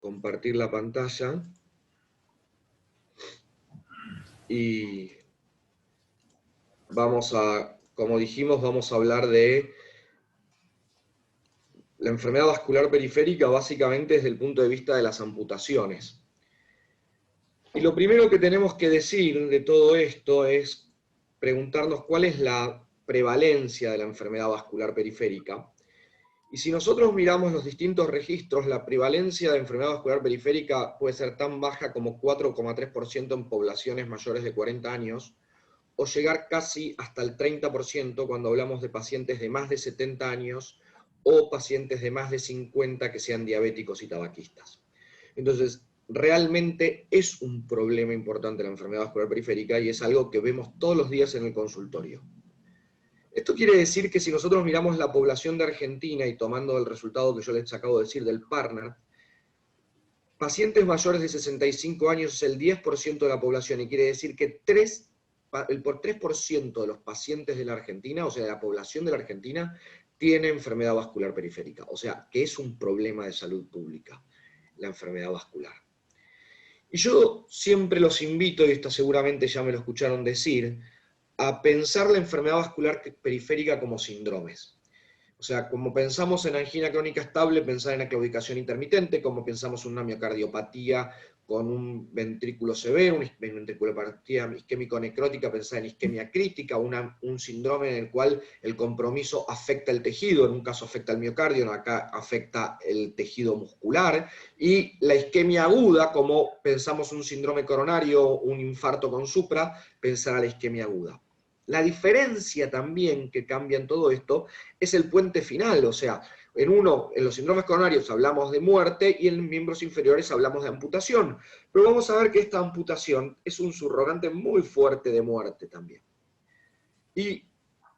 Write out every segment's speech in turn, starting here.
compartir la pantalla y como dijimos, vamos a hablar de la enfermedad vascular periférica básicamente desde el punto de vista de las amputaciones. Y lo primero que tenemos que decir de todo esto es preguntarnos cuál es la prevalencia de la enfermedad vascular periférica. Y si nosotros miramos los distintos registros, la prevalencia de enfermedad vascular periférica puede ser tan baja como 4,3% en poblaciones mayores de 40 años, o llegar casi hasta el 30% cuando hablamos de pacientes de más de 70 años o pacientes de más de 50 que sean diabéticos y tabaquistas. Entonces, realmente es un problema importante la enfermedad vascular periférica y es algo que vemos todos los días en el consultorio. Esto quiere decir que si nosotros miramos la población de Argentina y tomando el resultado que yo les acabo de decir del partner, pacientes mayores de 65 años es el 10% de la población y quiere decir que el 3% de los pacientes de la Argentina, o sea, de la población de la Argentina, tiene enfermedad vascular periférica. O sea, que es un problema de salud pública, la enfermedad vascular. Y yo siempre los invito, y esto seguramente ya me lo escucharon decir, a pensar la enfermedad vascular periférica como síndromes. O sea, como pensamos en angina crónica estable, pensar en la claudicación intermitente, como pensamos en una miocardiopatía con un ventrículo severo, una ventriculopatía isquémico-necrótica, pensar en isquemia crítica, un síndrome en el cual el compromiso afecta el tejido, en un caso afecta el miocardio, acá afecta el tejido muscular, y la isquemia aguda, como pensamos un síndrome coronario, un infarto con supra, pensar a la isquemia aguda. La diferencia también que cambia en todo esto es el puente final, o sea, en los síndromes coronarios hablamos de muerte y en miembros inferiores hablamos de amputación. Pero vamos a ver que esta amputación es un subrogante muy fuerte de muerte también. Y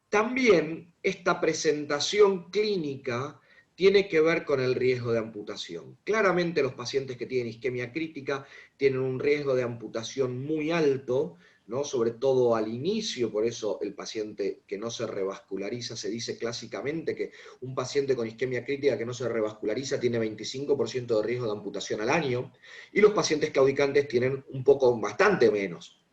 también esta presentación clínica tiene que ver con el riesgo de amputación. Claramente los pacientes que tienen isquemia crítica tienen un riesgo de amputación muy alto, ¿no? Sobre todo al inicio, por eso el paciente que no se revasculariza, se dice clásicamente que un paciente con isquemia crítica que no se revasculariza tiene 25% de riesgo de amputación al año, y los pacientes claudicantes tienen bastante menos.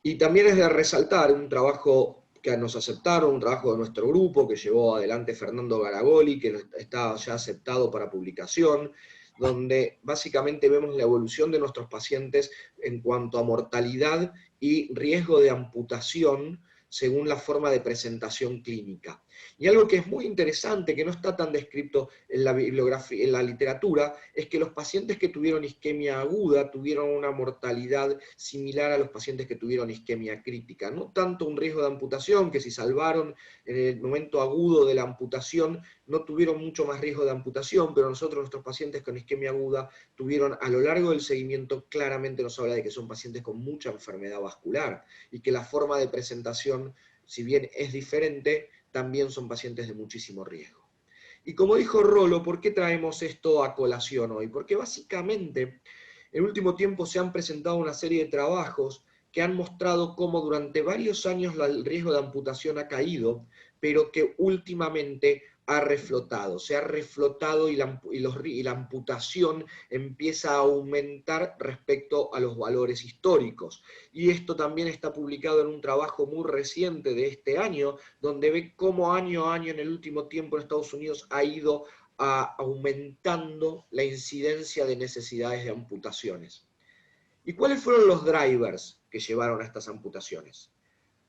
Y también es de resaltar un trabajo que nos aceptaron, un trabajo de nuestro grupo que llevó adelante Fernando Garagoli, que está ya aceptado para publicación, donde básicamente vemos la evolución de nuestros pacientes en cuanto a mortalidad y riesgo de amputación según la forma de presentación clínica. Y algo que es muy interesante, que no está tan descrito en la bibliografía, en la literatura, es que los pacientes que tuvieron isquemia aguda tuvieron una mortalidad similar a los pacientes que tuvieron isquemia crítica. No tanto un riesgo de amputación, que si salvaron en el momento agudo de la amputación, no tuvieron mucho más riesgo de amputación, pero nuestros pacientes con isquemia aguda tuvieron a lo largo del seguimiento, claramente nos habla de que son pacientes con mucha enfermedad vascular y que la forma de presentación, si bien es diferente, también son pacientes de muchísimo riesgo. Y como dijo Rolo, ¿por qué traemos esto a colación hoy? Porque básicamente en el último tiempo se han presentado una serie de trabajos que han mostrado cómo durante varios años el riesgo de amputación ha caído, pero que últimamente ha reflotado, se ha reflotado y la amputación empieza a aumentar respecto a los valores históricos. Y esto también está publicado en un trabajo muy reciente de este año, donde ve cómo año a año en el último tiempo en Estados Unidos ha ido aumentando la incidencia de necesidades de amputaciones. ¿Y cuáles fueron los drivers que llevaron a estas amputaciones?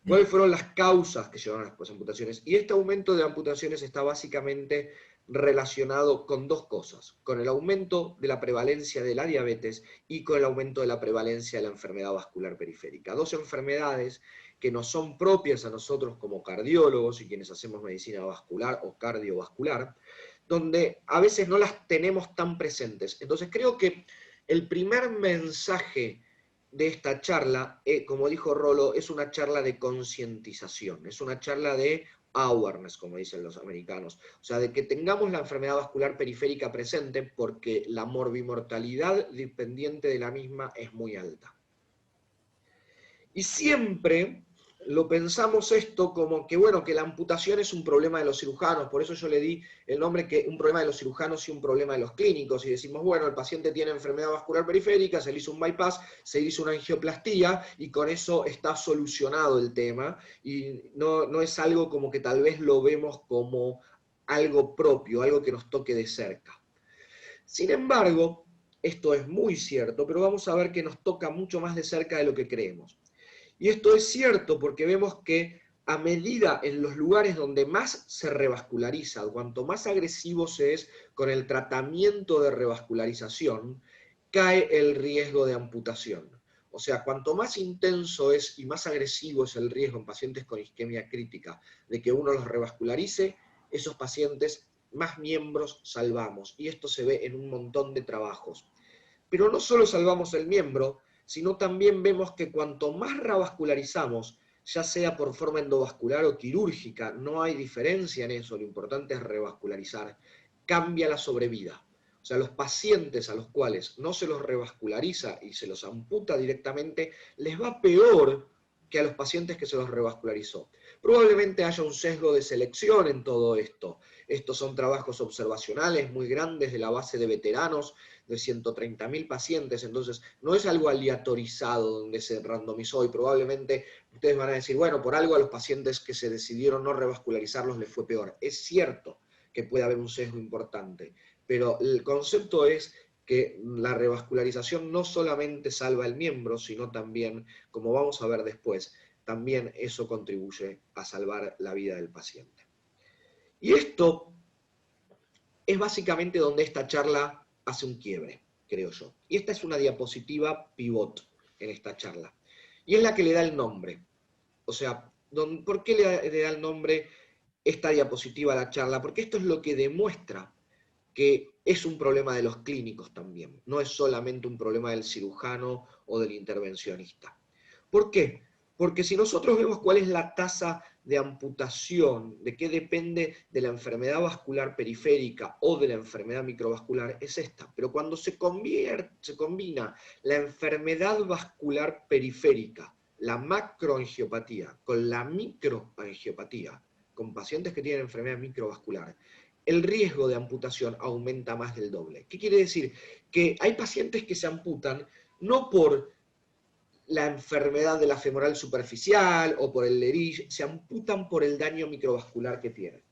¿Cuáles fueron las causas que llevaron a las amputaciones? Y este aumento de amputaciones está básicamente relacionado con dos cosas, con el aumento de la prevalencia de la diabetes y con el aumento de la prevalencia de la enfermedad vascular periférica. Dos enfermedades que nos son propias a nosotros como cardiólogos y quienes hacemos medicina vascular o cardiovascular, donde a veces no las tenemos tan presentes. Entonces creo que el primer mensaje de esta charla, como dijo Rolo, es una charla de concientización, es una charla de awareness, como dicen los americanos. O sea, de que tengamos la enfermedad vascular periférica presente porque la morbimortalidad dependiente de la misma es muy alta. Y siempre lo pensamos esto como que, bueno, que la amputación es un problema de los cirujanos, por eso yo le di el nombre que un problema de los cirujanos y un problema de los clínicos, y decimos, bueno, el paciente tiene enfermedad vascular periférica, se le hizo un bypass, se le hizo una angioplastía, y con eso está solucionado el tema, y no es algo como que tal vez lo vemos como algo propio, algo que nos toque de cerca. Sin embargo, esto es muy cierto, pero vamos a ver que nos toca mucho más de cerca de lo que creemos. Y esto es cierto porque vemos que a medida en los lugares donde más se revasculariza, cuanto más agresivo se es con el tratamiento de revascularización, cae el riesgo de amputación. O sea, cuanto más intenso es y más agresivo es el riesgo en pacientes con isquemia crítica de que uno los revascularice, esos pacientes más miembros salvamos. Y esto se ve en un montón de trabajos. Pero no solo salvamos el miembro, sino también vemos que cuanto más revascularizamos, ya sea por forma endovascular o quirúrgica, no hay diferencia en eso, lo importante es revascularizar, cambia la sobrevida. O sea, los pacientes a los cuales no se los revasculariza y se los amputa directamente, les va peor que a los pacientes que se los revascularizó. Probablemente haya un sesgo de selección en todo esto. Estos son trabajos observacionales muy grandes de la base de veteranos, de 130.000 pacientes, entonces no es algo aleatorizado donde se randomizó, y probablemente ustedes van a decir, bueno, por algo a los pacientes que se decidieron no revascularizarlos les fue peor. Es cierto que puede haber un sesgo importante, pero el concepto es que la revascularización no solamente salva el miembro, sino también, como vamos a ver después, también eso contribuye a salvar la vida del paciente. Y esto es básicamente donde esta charla hace un quiebre, creo yo. Y esta es una diapositiva pivot en esta charla. Y es la que le da el nombre. O sea, ¿por qué le da el nombre esta diapositiva a la charla? Porque esto es lo que demuestra que es un problema de los clínicos también. No es solamente un problema del cirujano o del intervencionista. ¿Por qué? Porque si nosotros vemos cuál es la tasa de amputación, de qué depende de la enfermedad vascular periférica o de la enfermedad microvascular, es esta. Pero cuando se combina la enfermedad vascular periférica, la macroangiopatía, con la microangiopatía, con pacientes que tienen enfermedad microvascular, el riesgo de amputación aumenta más del doble. ¿Qué quiere decir? Que hay pacientes que se amputan no por la enfermedad de la femoral superficial o por el Lerich, se amputan por el daño microvascular que tienen.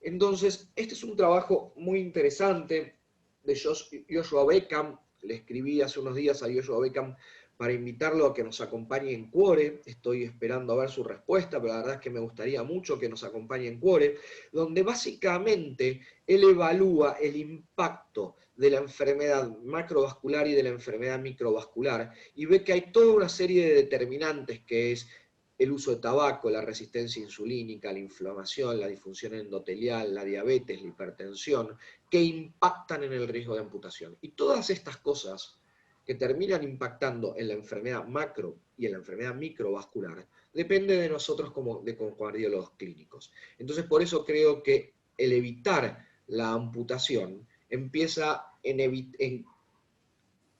Entonces, este es un trabajo muy interesante de Joshua Beckham. Le escribí hace unos días a Joshua Beckham para invitarlo a que nos acompañe en Cuore. Estoy esperando a ver su respuesta, pero la verdad es que me gustaría mucho que nos acompañe en Cuore, donde básicamente él evalúa el impacto de la enfermedad macrovascular y de la enfermedad microvascular, y ve que hay toda una serie de determinantes, que es el uso de tabaco, la resistencia insulínica, la inflamación, la disfunción endotelial, la diabetes, la hipertensión, que impactan en el riesgo de amputación. Y todas estas cosas que terminan impactando en la enfermedad macro y en la enfermedad microvascular, depende de nosotros como cardiólogos clínicos. Entonces, por eso creo que el evitar la amputación empieza en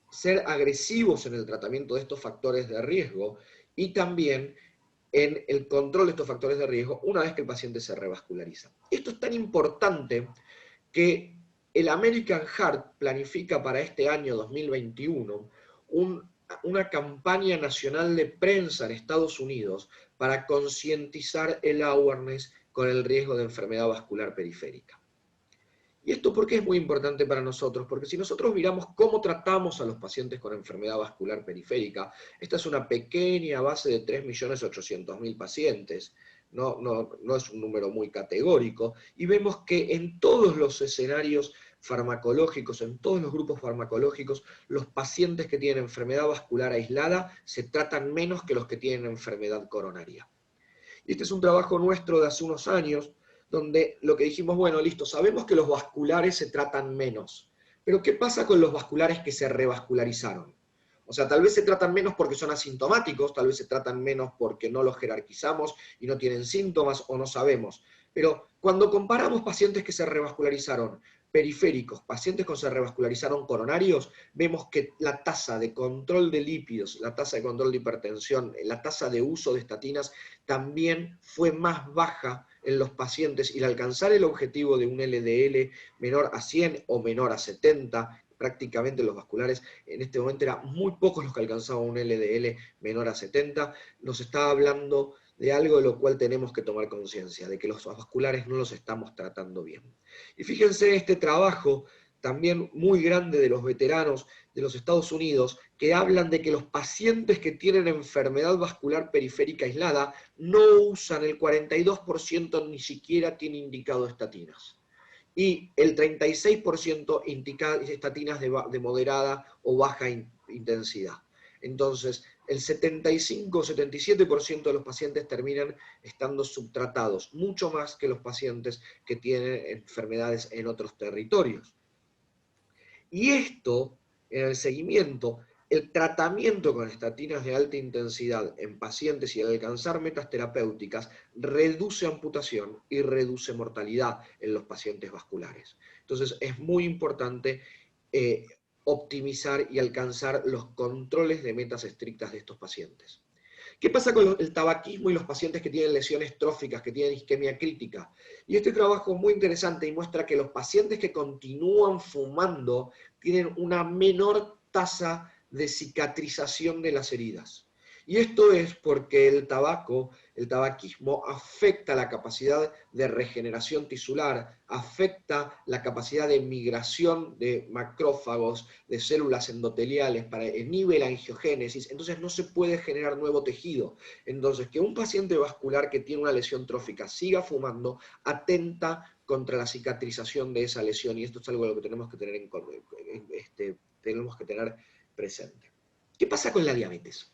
ser agresivos en el tratamiento de estos factores de riesgo, y también en el control de estos factores de riesgo una vez que el paciente se revasculariza. Esto es tan importante que el American Heart planifica para este año 2021 una campaña nacional de prensa en Estados Unidos para concientizar el awareness con el riesgo de enfermedad vascular periférica. ¿Y esto por qué es muy importante para nosotros? Porque si nosotros miramos cómo tratamos a los pacientes con enfermedad vascular periférica, esta es una pequeña base de 3.800.000 pacientes, no es un número muy categórico, y vemos que en todos los escenarios farmacológicos, en todos los grupos farmacológicos, los pacientes que tienen enfermedad vascular aislada se tratan menos que los que tienen enfermedad coronaria. Y este es un trabajo nuestro de hace unos años, donde lo que dijimos, bueno, listo, sabemos que los vasculares se tratan menos, pero ¿qué pasa con los vasculares que se revascularizaron? O sea, tal vez se tratan menos porque son asintomáticos, tal vez se tratan menos porque no los jerarquizamos y no tienen síntomas o no sabemos. Pero cuando comparamos pacientes que se revascularizaron periféricos, pacientes que se revascularizaron coronarios, vemos que la tasa de control de lípidos, la tasa de control de hipertensión, la tasa de uso de estatinas también fue más baja en los pacientes, y al alcanzar el objetivo de un LDL menor a 100 o menor a 70, prácticamente los vasculares en este momento eran muy pocos los que alcanzaban un LDL menor a 70, nos está hablando de algo de lo cual tenemos que tomar conciencia, de que los vasculares no los estamos tratando bien. Y fíjense este trabajo también muy grande de los veteranos de los Estados Unidos, que hablan de que los pacientes que tienen enfermedad vascular periférica aislada no usan, el 42% ni siquiera tiene indicado estatinas. Y el 36% indica estatinas de moderada o baja intensidad. Entonces, el 75 o 77% de los pacientes terminan estando subtratados, mucho más que los pacientes que tienen enfermedades en otros territorios. Y esto, en el seguimiento, el tratamiento con estatinas de alta intensidad en pacientes y al alcanzar metas terapéuticas reduce amputación y reduce mortalidad en los pacientes vasculares. Entonces es muy importante optimizar y alcanzar los controles de metas estrictas de estos pacientes. ¿Qué pasa con el tabaquismo y los pacientes que tienen lesiones tróficas, que tienen isquemia crítica? Y este trabajo es muy interesante y muestra que los pacientes que continúan fumando tienen una menor tasa de cicatrización de las heridas. Y esto es porque el tabaquismo afecta la capacidad de regeneración tisular, afecta la capacidad de migración de macrófagos, de células endoteliales, inhibe la angiogénesis, entonces no se puede generar nuevo tejido. Entonces, que un paciente vascular que tiene una lesión trófica siga fumando, atenta contra la cicatrización de esa lesión, y esto es algo que tenemos que tener presente. ¿Qué pasa con la diabetes?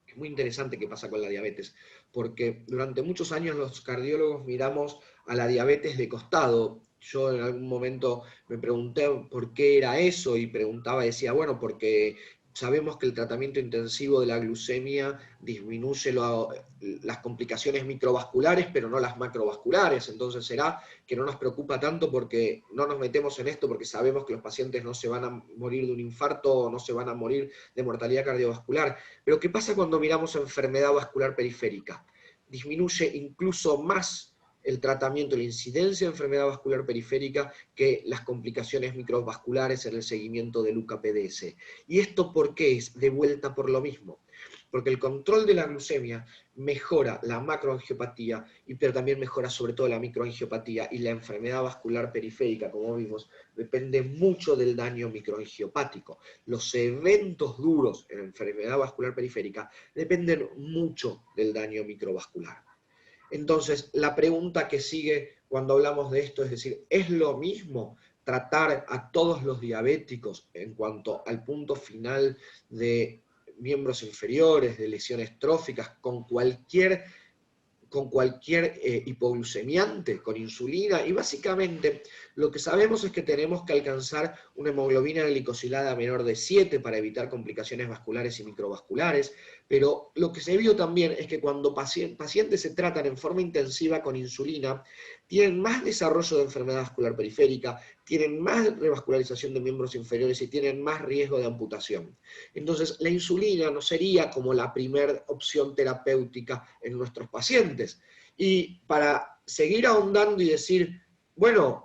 Es muy interesante qué pasa con la diabetes, porque durante muchos años los cardiólogos miramos a la diabetes de costado. Yo en algún momento me pregunté por qué era eso, y decía, bueno, porque sabemos que el tratamiento intensivo de la glucemia disminuye las complicaciones microvasculares, pero no las macrovasculares. Entonces, ¿será que no nos preocupa tanto porque no nos metemos en esto, porque sabemos que los pacientes no se van a morir de un infarto o no se van a morir de mortalidad cardiovascular? Pero ¿qué pasa cuando miramos enfermedad vascular periférica? Disminuye incluso más el tratamiento, la incidencia de enfermedad vascular periférica, que las complicaciones microvasculares en el seguimiento del UKPDS. ¿Y esto por qué es? De vuelta por lo mismo. Porque el control de la glucemia mejora la macroangiopatía, pero también mejora sobre todo la microangiopatía, y la enfermedad vascular periférica, como vimos, depende mucho del daño microangiopático. Los eventos duros en la enfermedad vascular periférica dependen mucho del daño microvascular. Entonces, la pregunta que sigue cuando hablamos de esto es decir, ¿es lo mismo tratar a todos los diabéticos en cuanto al punto final de miembros inferiores, de lesiones tróficas, con cualquier hipoglucemiante, con insulina? Y básicamente lo que sabemos es que tenemos que alcanzar una hemoglobina glicosilada menor de 7 para evitar complicaciones vasculares y microvasculares, pero lo que se vio también es que cuando pacientes se tratan en forma intensiva con insulina, tienen más desarrollo de enfermedad vascular periférica, tienen más revascularización de miembros inferiores y tienen más riesgo de amputación. Entonces, la insulina no sería como la primera opción terapéutica en nuestros pacientes. Y para seguir ahondando y decir, bueno,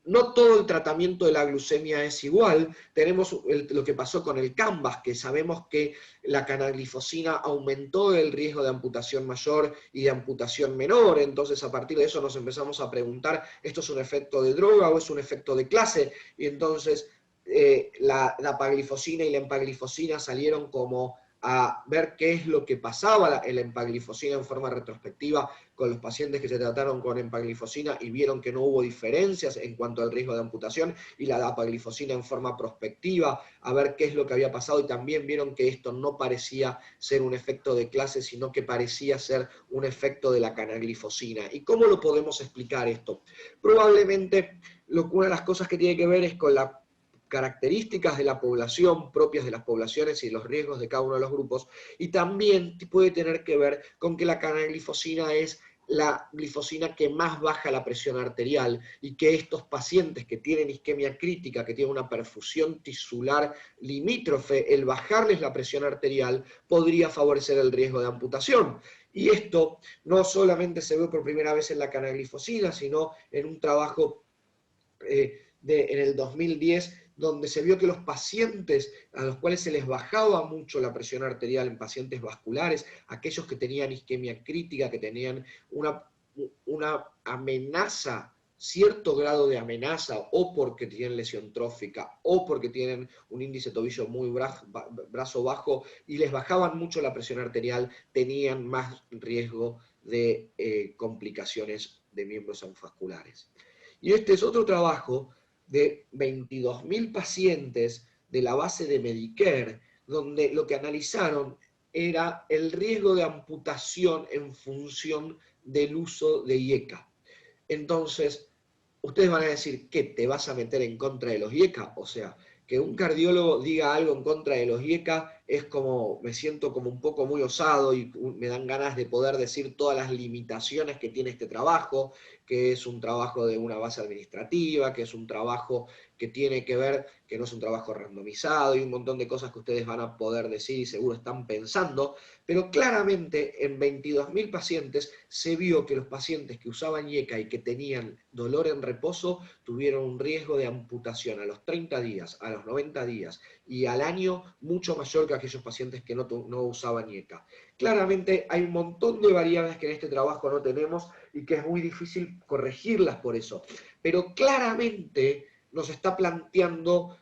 no todo el tratamiento de la glucemia es igual, tenemos lo que pasó con el CANVAS, que sabemos que la canaglifosina aumentó el riesgo de amputación mayor y de amputación menor. Entonces, a partir de eso nos empezamos a preguntar, ¿esto es un efecto de droga o es un efecto de clase? Y entonces la dapaglifosina y la empaglifosina salieron como a ver qué es lo que pasaba en la empaglifosina en forma retrospectiva con los pacientes que se trataron con empaglifosina, y vieron que no hubo diferencias en cuanto al riesgo de amputación, y la dapaglifosina en forma prospectiva a ver qué es lo que había pasado, y también vieron que esto no parecía ser un efecto de clase, sino que parecía ser un efecto de la canaglifosina. ¿Y cómo lo podemos explicar esto? Probablemente una de las cosas que tiene que ver es con las características de la población, propias de las poblaciones y los riesgos de cada uno de los grupos, y también puede tener que ver con que la canaglifosina es la glifosina que más baja la presión arterial, y que estos pacientes que tienen isquemia crítica, que tienen una perfusión tisular limítrofe, el bajarles la presión arterial podría favorecer el riesgo de amputación. Y esto no solamente se ve por primera vez en la canaglifosina, sino en un trabajo en el 2010, donde se vio que los pacientes a los cuales se les bajaba mucho la presión arterial en pacientes vasculares, aquellos que tenían isquemia crítica, que tenían una amenaza, cierto grado de amenaza, o porque tienen lesión trófica, o porque tienen un índice tobillo muy brazo bajo, y les bajaban mucho la presión arterial, tenían más riesgo de complicaciones de miembros vasculares. Y este es otro trabajo de 22.000 pacientes de la base de Medicare, donde lo que analizaron era el riesgo de amputación en función del uso de IECA. Entonces, ustedes van a decir, ¿qué? ¿Te vas a meter en contra de los IECA? O sea, que un cardiólogo diga algo en contra de los IECA es como, me siento como un poco muy osado y me dan ganas de poder decir todas las limitaciones que tiene este trabajo, que es un trabajo de una base administrativa, que es un trabajo que tiene que ver, que no es un trabajo randomizado, y un montón de cosas que ustedes van a poder decir y seguro están pensando, pero claramente en 22.000 pacientes se vio que los pacientes que usaban IECA y que tenían dolor en reposo tuvieron un riesgo de amputación a los 30 días, a los 90 días y al año mucho mayor que aquellos pacientes que no usaban IECA. Claramente hay un montón de variables que en este trabajo no tenemos y que es muy difícil corregirlas por eso, pero claramente nos está planteando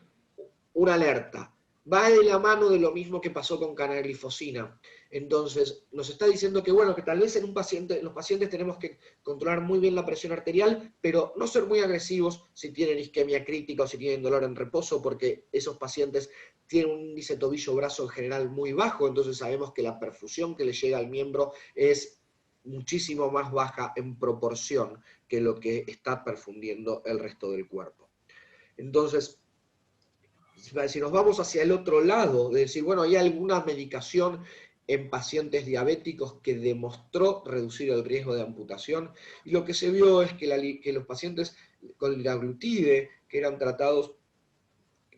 una alerta. Va de la mano de lo mismo que pasó con canaglifosina. Entonces, nos está diciendo que, bueno, que tal vez en los pacientes tenemos que controlar muy bien la presión arterial, pero no ser muy agresivos si tienen isquemia crítica o si tienen dolor en reposo, porque esos pacientes tienen un índice tobillo-brazo en general muy bajo, entonces sabemos que la perfusión que le llega al miembro es muchísimo más baja en proporción que lo que está perfundiendo el resto del cuerpo. Entonces, si nos vamos hacia el otro lado, de decir, bueno, hay alguna medicación en pacientes diabéticos que demostró reducir el riesgo de amputación, y lo que se vio es que los pacientes con liraglutide, que eran tratados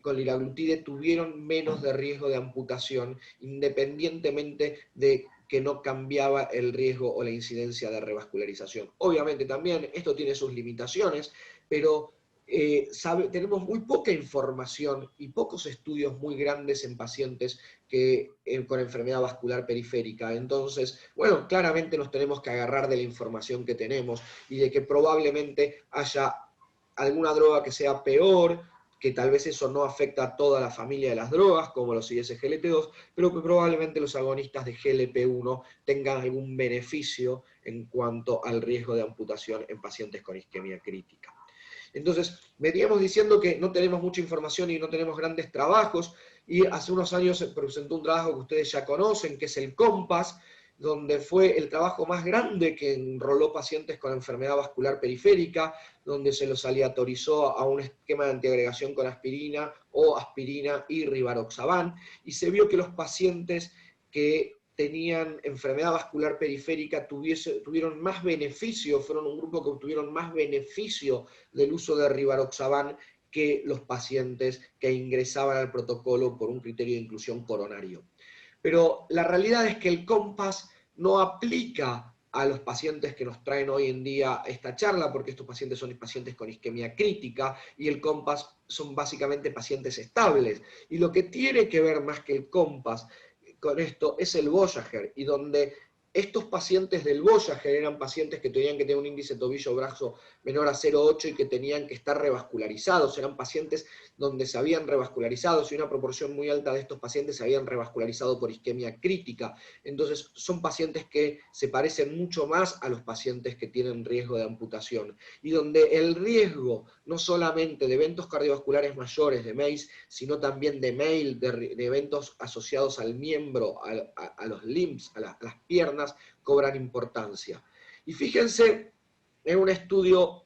con liraglutide, tuvieron menos de riesgo de amputación, independientemente de que no cambiaba el riesgo o la incidencia de revascularización. Obviamente también esto tiene sus limitaciones, pero tenemos muy poca información y pocos estudios muy grandes en pacientes con enfermedad vascular periférica. Entonces, bueno, claramente nos tenemos que agarrar de la información que tenemos y de que probablemente haya alguna droga que sea peor, que tal vez eso no afecta a toda la familia de las drogas, como los IS-GLP2, pero que probablemente los agonistas de GLP-1 tengan algún beneficio en cuanto al riesgo de amputación en pacientes con isquemia crítica. Entonces, veníamos diciendo que no tenemos mucha información y no tenemos grandes trabajos, y hace unos años se presentó un trabajo que ustedes ya conocen, que es el COMPAS, donde fue el trabajo más grande que enroló pacientes con enfermedad vascular periférica, donde se los aleatorizó a un esquema de antiagregación con aspirina o aspirina y rivaroxaban, y se vio que los pacientes que tenían enfermedad vascular periférica tuvieron más beneficio, fueron un grupo que obtuvieron más beneficio del uso de rivaroxaban que los pacientes que ingresaban al protocolo por un criterio de inclusión coronario. Pero la realidad es que el COMPAS no aplica a los pacientes que nos traen hoy en día esta charla, porque estos pacientes son pacientes con isquemia crítica y el COMPAS son básicamente pacientes estables. Y lo que tiene que ver más que el COMPAS con esto es el Voyager, y donde estos pacientes del Voyager eran pacientes que tenían que tener un índice tobillo-brazo menor a 0,8 y que tenían que estar revascularizados. Eran pacientes donde se habían revascularizado, y una proporción muy alta de estos pacientes se habían revascularizado por isquemia crítica. Entonces son pacientes que se parecen mucho más a los pacientes que tienen riesgo de amputación, y donde el riesgo no solamente de eventos cardiovasculares mayores, de MACE, sino también de MAIL, de eventos asociados al miembro, a los limbs, a las piernas, cobran importancia. Y fíjense en un estudio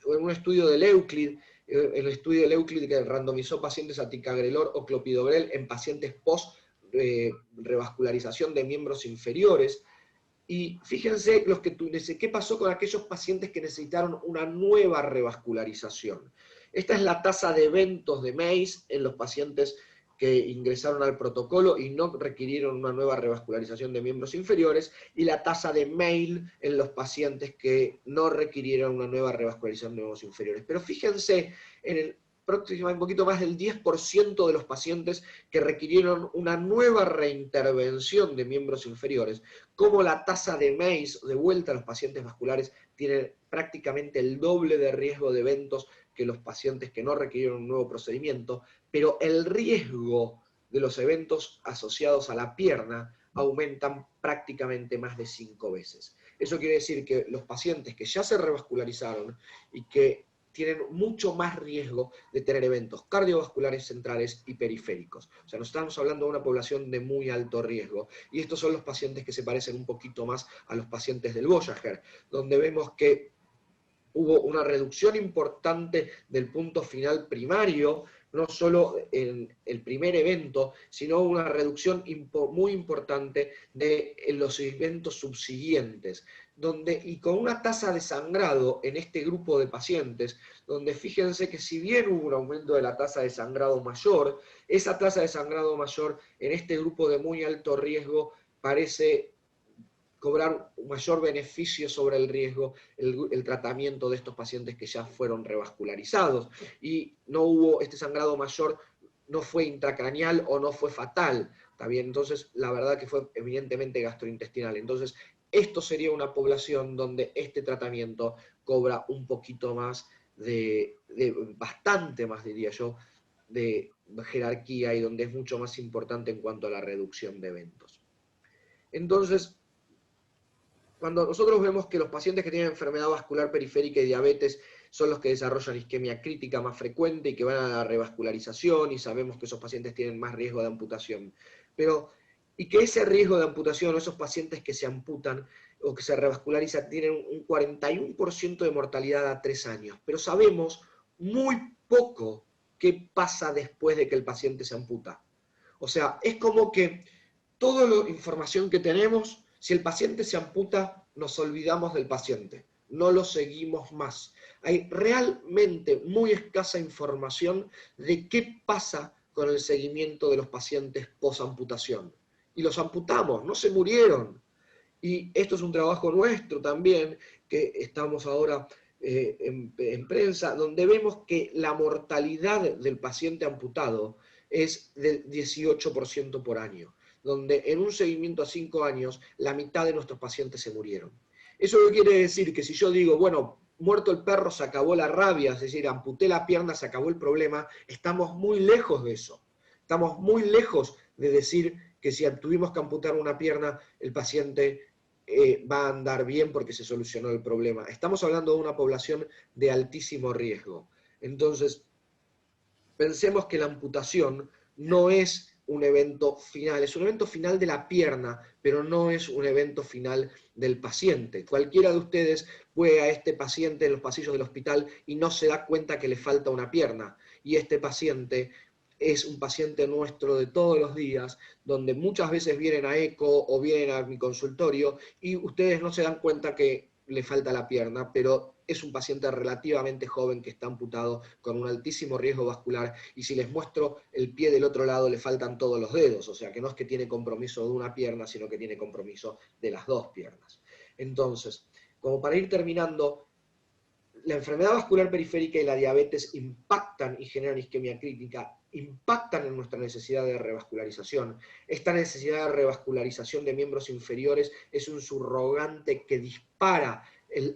del Euclid, el estudio del Euclid que randomizó pacientes a ticagrelor o clopidogrel en pacientes post revascularización de miembros inferiores, Y fíjense qué pasó con aquellos pacientes que necesitaron una nueva revascularización. Esta es la tasa de eventos de MACE en los pacientes que ingresaron al protocolo y no requirieron una nueva revascularización de miembros inferiores, y la tasa de MAIL en los pacientes que no requirieron una nueva revascularización de miembros inferiores. Pero fíjense, en el próximo, un poquito más del 10% de los pacientes que requirieron una nueva reintervención de miembros inferiores, como la tasa de MACE de vuelta a los pacientes vasculares tiene prácticamente el doble de riesgo de eventos que los pacientes que no requirieron un nuevo procedimiento, pero el riesgo de los eventos asociados a la pierna aumentan prácticamente más de 5 veces. Eso quiere decir que los pacientes que ya se revascularizaron y que tienen mucho más riesgo de tener eventos cardiovasculares centrales y periféricos. O sea, nos estamos hablando de una población de muy alto riesgo. Y estos son los pacientes que se parecen un poquito más a los pacientes del Voyager, donde vemos que hubo una reducción importante del punto final primario, no solo en el primer evento, sino una reducción muy importante de los eventos subsiguientes, y con una tasa de sangrado en este grupo de pacientes, donde fíjense que si bien hubo un aumento de la tasa de sangrado mayor, esa tasa de sangrado mayor en este grupo de muy alto riesgo parece cobrar un mayor beneficio sobre el riesgo, el tratamiento de estos pacientes que ya fueron revascularizados. Y no hubo, este sangrado mayor no fue intracraneal o no fue fatal, ¿está bien? Entonces, la verdad que fue evidentemente gastrointestinal. Entonces, esto sería una población donde este tratamiento cobra un poquito más bastante más, diría yo, de jerarquía, y donde es mucho más importante en cuanto a la reducción de eventos. Entonces, cuando nosotros vemos que los pacientes que tienen enfermedad vascular periférica y diabetes son los que desarrollan isquemia crítica más frecuente y que van a la revascularización, y sabemos que esos pacientes tienen más riesgo de amputación. Y que ese riesgo de amputación, o esos pacientes que se amputan o que se revascularizan, tienen un 41% de mortalidad a 3 años. Pero sabemos muy poco qué pasa después de que el paciente se amputa. O sea, es como que toda la información que tenemos, si el paciente se amputa, nos olvidamos del paciente, no lo seguimos más. Hay realmente muy escasa información de qué pasa con el seguimiento de los pacientes post-amputación. Y los amputamos, no se murieron. Y esto es un trabajo nuestro también, que estamos ahora en prensa, donde vemos que la mortalidad del paciente amputado es del 18% por año, donde en un seguimiento a 5 años, la mitad de nuestros pacientes se murieron. Eso quiere decir que si yo digo, bueno, muerto el perro se acabó la rabia, es decir, amputé la pierna, se acabó el problema, estamos muy lejos de eso. Estamos muy lejos de decir que si tuvimos que amputar una pierna, el paciente va a andar bien porque se solucionó el problema. Estamos hablando de una población de altísimo riesgo. Entonces, pensemos que la amputación no es un evento final, es un evento final de la pierna, pero no es un evento final del paciente. Cualquiera de ustedes ve a este paciente en los pasillos del hospital y no se da cuenta que le falta una pierna. Y este paciente es un paciente nuestro de todos los días, donde muchas veces vienen a eco o vienen a mi consultorio y ustedes no se dan cuenta que le falta la pierna, pero es un paciente relativamente joven que está amputado con un altísimo riesgo vascular, y si les muestro el pie del otro lado le faltan todos los dedos, o sea que no es que tiene compromiso de una pierna, sino que tiene compromiso de las dos piernas. Entonces, como para ir terminando, la enfermedad vascular periférica y la diabetes impactan y generan isquemia crítica, impactan en nuestra necesidad de revascularización. Esta necesidad de revascularización de miembros inferiores es un subrogante que dispara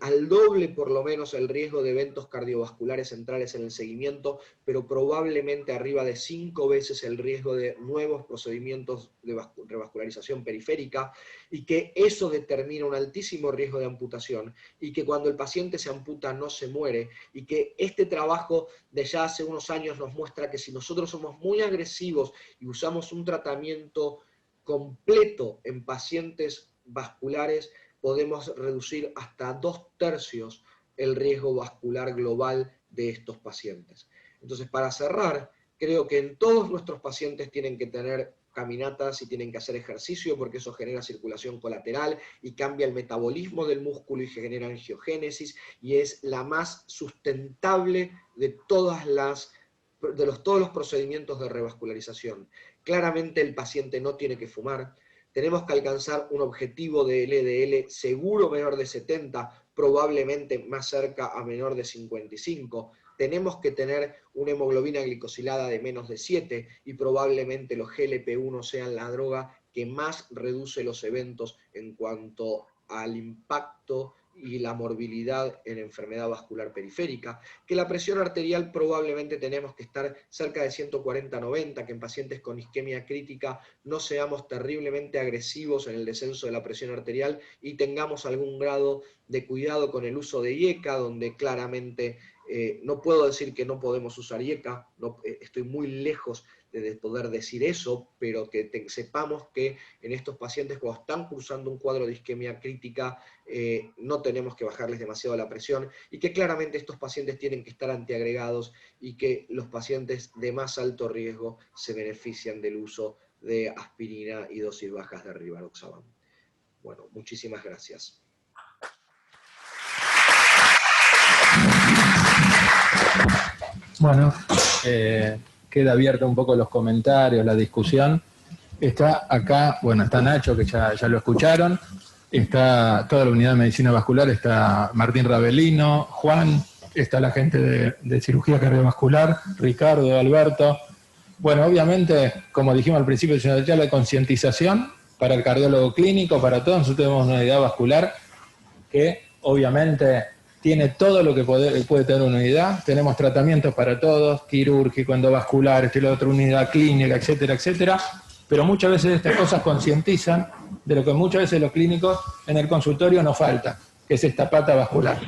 al doble por lo menos el riesgo de eventos cardiovasculares centrales en el seguimiento, pero probablemente arriba de 5 veces el riesgo de nuevos procedimientos de revascularización periférica, y que eso determina un altísimo riesgo de amputación, y que cuando el paciente se amputa no se muere, y que este trabajo de ya hace unos años nos muestra que si nosotros somos muy agresivos y usamos un tratamiento completo en pacientes vasculares, podemos reducir hasta 2/3 el riesgo vascular global de estos pacientes. Entonces, para cerrar, creo que en todos nuestros pacientes tienen que tener caminatas y tienen que hacer ejercicio porque eso genera circulación colateral y cambia el metabolismo del músculo y genera angiogénesis, y es la más sustentable de todos los procedimientos de revascularización. Claramente el paciente no tiene que fumar, tenemos que alcanzar un objetivo de LDL seguro menor de 70, probablemente más cerca a menor de 55, tenemos que tener una hemoglobina glicosilada de menos de 7 y probablemente los GLP-1 sean la droga que más reduce los eventos en cuanto al impacto y la morbilidad en enfermedad vascular periférica, que la presión arterial probablemente tenemos que estar cerca de 140-90, que en pacientes con isquemia crítica no seamos terriblemente agresivos en el descenso de la presión arterial y tengamos algún grado de cuidado con el uso de IECA, donde claramente no puedo decir que no podemos usar IECA, estoy muy lejos de poder decir eso, pero que sepamos que en estos pacientes cuando están cursando un cuadro de isquemia crítica no tenemos que bajarles demasiado la presión y que claramente estos pacientes tienen que estar antiagregados y que los pacientes de más alto riesgo se benefician del uso de aspirina y dosis bajas de rivaroxaban. Bueno, muchísimas gracias. Bueno, queda abierta un poco los comentarios, la discusión. Está acá, bueno, está Nacho, que ya lo escucharon. Está toda la unidad de medicina vascular, está Martín Ravelino, Juan, está la gente de cirugía cardiovascular, Ricardo, Alberto. Bueno, obviamente, como dijimos al principio, ya la concientización para el cardiólogo clínico, para todos. Nosotros tenemos una unidad vascular que obviamente tiene todo lo que puede tener una unidad. Tenemos tratamientos para todos, quirúrgico, endovascular, la otra unidad clínica, etcétera, etcétera. Pero muchas veces estas cosas concientizan de lo que muchas veces los clínicos en el consultorio nos falta, que es esta pata vascular.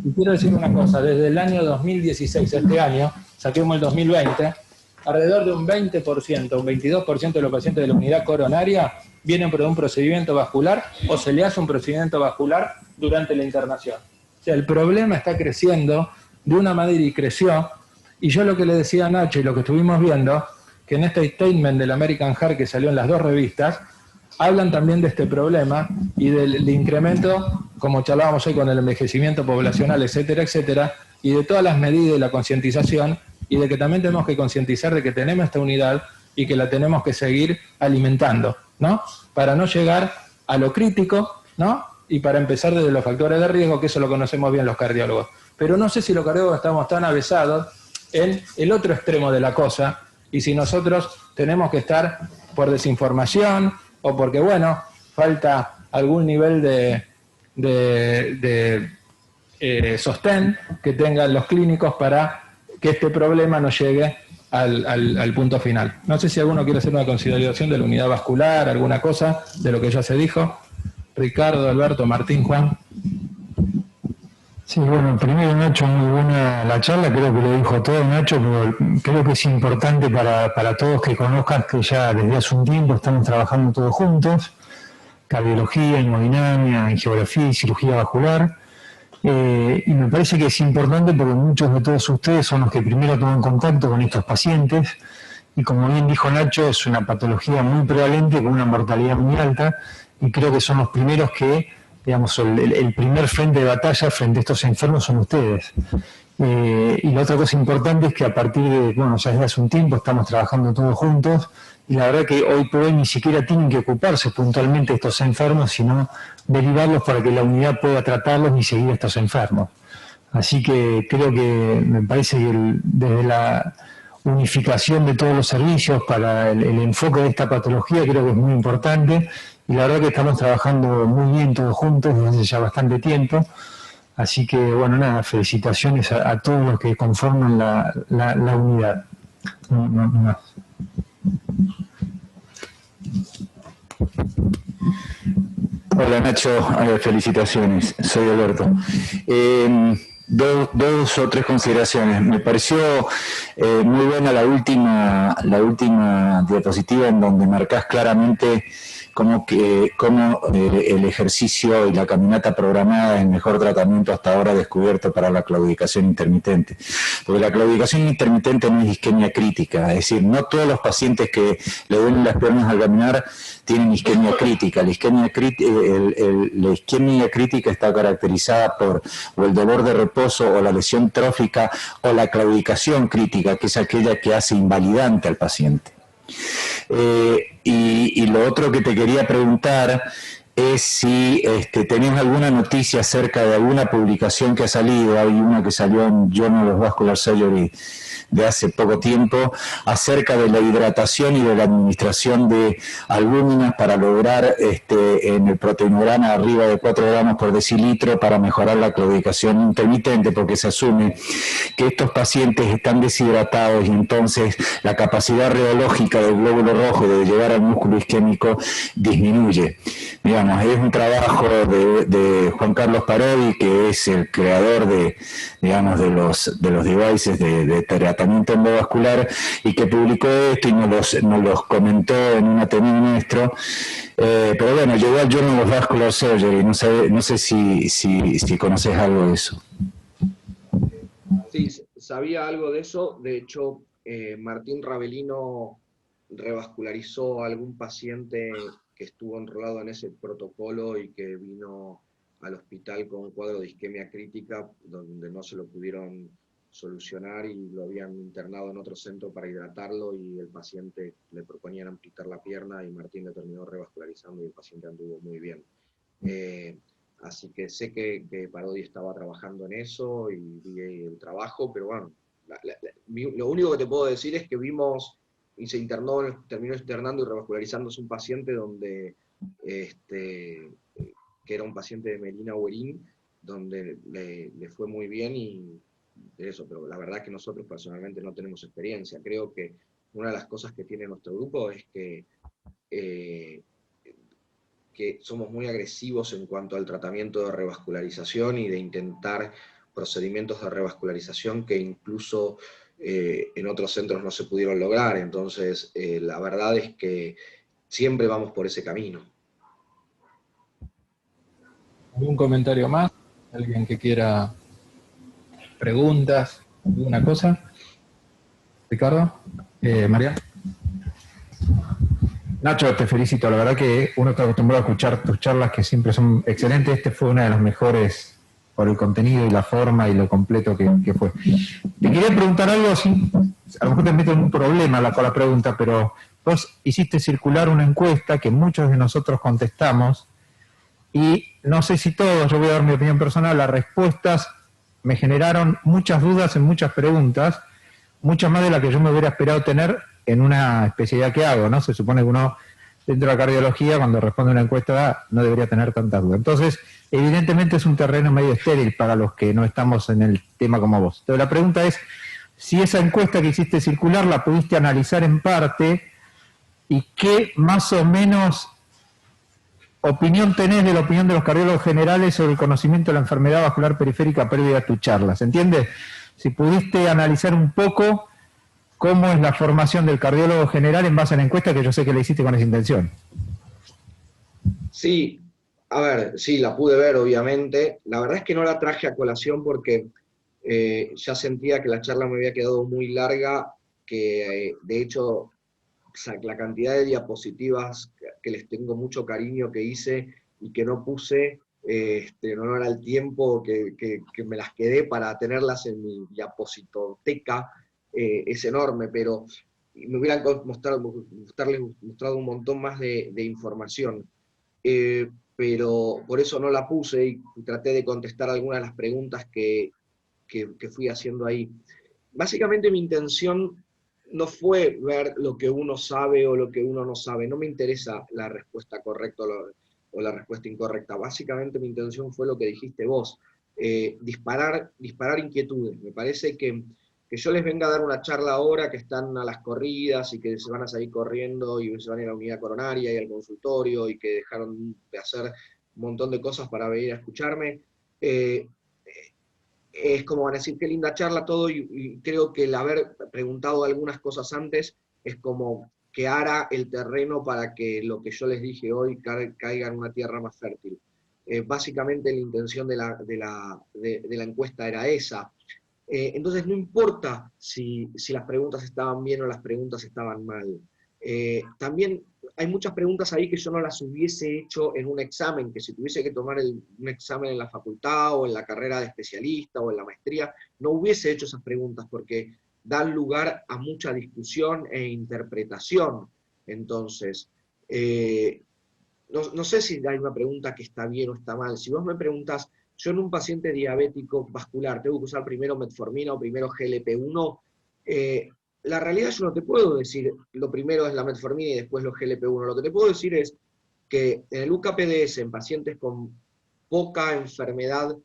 Y quiero decir una cosa, desde el año 2016 a este año, saquemos el 2020, alrededor de un 20%, un 22% de los pacientes de la unidad coronaria vienen por un procedimiento vascular o se le hace un procedimiento vascular durante la internación. O sea, el problema está creciendo de una manera y creció, y yo lo que le decía a Nacho y lo que estuvimos viendo, que en este statement del American Heart que salió en las dos revistas, hablan también de este problema y del incremento, como charlábamos hoy con el envejecimiento poblacional, etcétera, etcétera, y de todas las medidas de la concientización, y de que también tenemos que concientizar de que tenemos esta unidad y que la tenemos que seguir alimentando, ¿no? Para no llegar a lo crítico, ¿no? Y para empezar desde los factores de riesgo, que eso lo conocemos bien los cardiólogos. Pero no sé si los cardiólogos estamos tan avesados en el otro extremo de la cosa, y si nosotros tenemos que estar por desinformación, o porque, bueno, falta algún nivel de sostén que tengan los clínicos para que este problema no llegue al punto final. No sé si alguno quiere hacer una consideración de la unidad vascular, alguna cosa de lo que ya se dijo. Ricardo, Alberto, Martín, Juan. Sí, bueno, primero Nacho, muy buena la charla, creo que lo dijo todo Nacho, pero creo que es importante para todos que conozcan que ya desde hace un tiempo estamos trabajando todos juntos, cardiología, hemodinamia, angiografía y cirugía vascular, y me parece que es importante porque muchos de todos ustedes son los que primero toman contacto con estos pacientes, y como bien dijo Nacho, es una patología muy prevalente con una mortalidad muy alta, y creo que son los primeros que, digamos, el primer frente de batalla frente a estos enfermos son ustedes. Y la otra cosa importante es que a partir de, bueno, ya desde hace un tiempo estamos trabajando todos juntos, y la verdad que hoy por hoy ni siquiera tienen que ocuparse puntualmente de estos enfermos, sino derivarlos para que la unidad pueda tratarlos y seguir a estos enfermos. Así que creo que me parece que desde la unificación de todos los servicios para el enfoque de esta patología creo que es muy importante, y la verdad que estamos trabajando muy bien todos juntos desde hace ya bastante tiempo. Así que, bueno, nada, felicitaciones a todos los que conforman la unidad. No más. Hola Nacho, felicitaciones, soy Alberto. Dos o tres consideraciones. Me pareció muy buena la última diapositiva en donde marcás claramente cómo el ejercicio y la caminata programada es el mejor tratamiento hasta ahora descubierto para la claudicación intermitente. Porque la claudicación intermitente no es isquemia crítica, es decir, no todos los pacientes que le duelen las piernas al caminar tienen isquemia crítica. La isquemia crítica está caracterizada por o el dolor de reposo o la lesión trófica o la claudicación crítica, que es aquella que hace invalidante al paciente. Y lo otro que te quería preguntar es si tenés alguna noticia acerca de alguna publicación que ha salido. Hay una que salió en Journal of Vascular Surgery de hace poco tiempo, acerca de la hidratación y de la administración de albúminas para lograr en el proteinograma arriba de 4 gramos por decilitro para mejorar la claudicación intermitente, porque se asume que estos pacientes están deshidratados y entonces la capacidad rheológica del glóbulo rojo de llegar al músculo isquémico disminuye. Digamos, es un trabajo de Juan Carlos Parodi, que es el creador de los devices de tratamiento endovascular, y que publicó esto y nos los comentó en un Ateneo nuestro. Pero bueno, llegó al Journal of Vascular Surgery, no sé si conoces algo de eso. Sí, sabía algo de eso. De hecho, Martín Ravelino revascularizó a algún paciente que estuvo enrolado en ese protocolo y que vino al hospital con un cuadro de isquemia crítica, donde no se lo pudieron solucionar y lo habían internado en otro centro para hidratarlo, y el paciente le proponían amputar la pierna y Martín le terminó revascularizando y el paciente anduvo muy bien. Así que sé que Parodi estaba trabajando en eso y vi el trabajo, pero bueno, lo único que te puedo decir es que vimos, y se internó, terminó internando y revascularizándose un paciente donde, que era un paciente de Melina Huerín, donde le fue muy bien y eso, pero la verdad es que nosotros personalmente no tenemos experiencia. Creo que una de las cosas que tiene nuestro grupo es que somos muy agresivos en cuanto al tratamiento de revascularización y de intentar procedimientos de revascularización que incluso en otros centros no se pudieron lograr. Entonces, la verdad es que siempre vamos por ese camino. ¿Algún comentario más? ¿Alguien que quiera preguntas? ¿Alguna cosa? ¿Ricardo? ¿María? Nacho, te felicito. La verdad que uno está acostumbrado a escuchar tus charlas, que siempre son excelentes. Este fue una de las mejores por el contenido y la forma y lo completo que fue. Te quería preguntar algo así, a lo mejor te meto en un problema con la pregunta, pero vos hiciste circular una encuesta que muchos de nosotros contestamos, y no sé si todos, yo voy a dar mi opinión personal, las respuestas me generaron muchas dudas en muchas preguntas, muchas más de las que yo me hubiera esperado tener en una especialidad que hago, ¿no? Se supone que uno, dentro de la cardiología, cuando responde una encuesta, no debería tener tantas dudas. Entonces, evidentemente es un terreno medio estéril para los que no estamos en el tema como vos. Entonces, la pregunta es, si esa encuesta que hiciste circular la pudiste analizar en parte, y qué más o menos opinión tenés de la opinión de los cardiólogos generales sobre el conocimiento de la enfermedad vascular periférica previa a tu charla. ¿Se entiende? Si pudiste analizar un poco cómo es la formación del cardiólogo general en base a la encuesta, que yo sé que la hiciste con esa intención. Sí, a ver, sí, la pude ver, obviamente. La verdad es que no la traje a colación porque ya sentía que la charla me había quedado muy larga, que de hecho la cantidad de diapositivas que les tengo mucho cariño que hice y que no puse, no era el tiempo que me las quedé para tenerlas en mi diapositoteca, es enorme, pero me hubieran mostrado un montón más de información. Pero por eso no la puse y traté de contestar algunas de las preguntas que fui haciendo ahí. Básicamente mi intención no fue ver lo que uno sabe o lo que uno no sabe, no me interesa la respuesta correcta o la respuesta incorrecta. Básicamente mi intención fue lo que dijiste vos, disparar inquietudes. Me parece que yo les venga a dar una charla ahora, que están a las corridas y que se van a salir corriendo y se van a ir a la unidad coronaria y al consultorio y que dejaron de hacer un montón de cosas para venir a escucharme, es como van a decir, qué linda charla todo, y creo que el haber preguntado algunas cosas antes es como que ara el terreno para que lo que yo les dije hoy caiga en una tierra más fértil. Básicamente la intención de la encuesta era esa. Entonces no importa si las preguntas estaban bien o las preguntas estaban mal. También hay muchas preguntas ahí que yo no las hubiese hecho en un examen, que si tuviese que tomar un examen en la facultad o en la carrera de especialista o en la maestría, no hubiese hecho esas preguntas porque dan lugar a mucha discusión e interpretación. Entonces, no sé si hay una pregunta que está bien o está mal. Si vos me preguntás, yo en un paciente diabético vascular, ¿tengo que usar primero metformina o primero GLP-1? La realidad yo no te puedo decir, lo primero es la metformina y después los GLP-1. Lo que te puedo decir es que en el UKPDS, en pacientes con poca enfermedad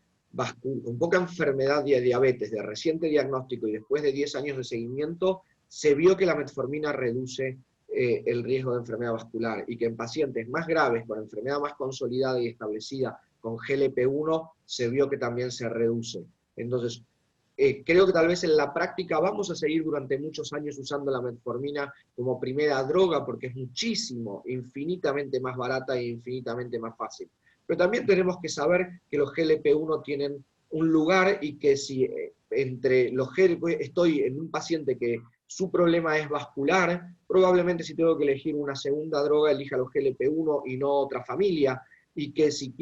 con poca enfermedad de diabetes, de reciente diagnóstico y después de 10 años de seguimiento, se vio que la metformina reduce el riesgo de enfermedad vascular, y que en pacientes más graves, con enfermedad más consolidada y establecida, con GLP-1, se vio que también se reduce. Entonces, creo que tal vez en la práctica vamos a seguir durante muchos años usando la metformina como primera droga, porque es muchísimo, infinitamente más barata e infinitamente más fácil. Pero también tenemos que saber que los GLP-1 tienen un lugar, y que si entre los GLP estoy en un paciente que su problema es vascular, probablemente si tengo que elegir una segunda droga, elija los GLP-1 y no otra familia, y que si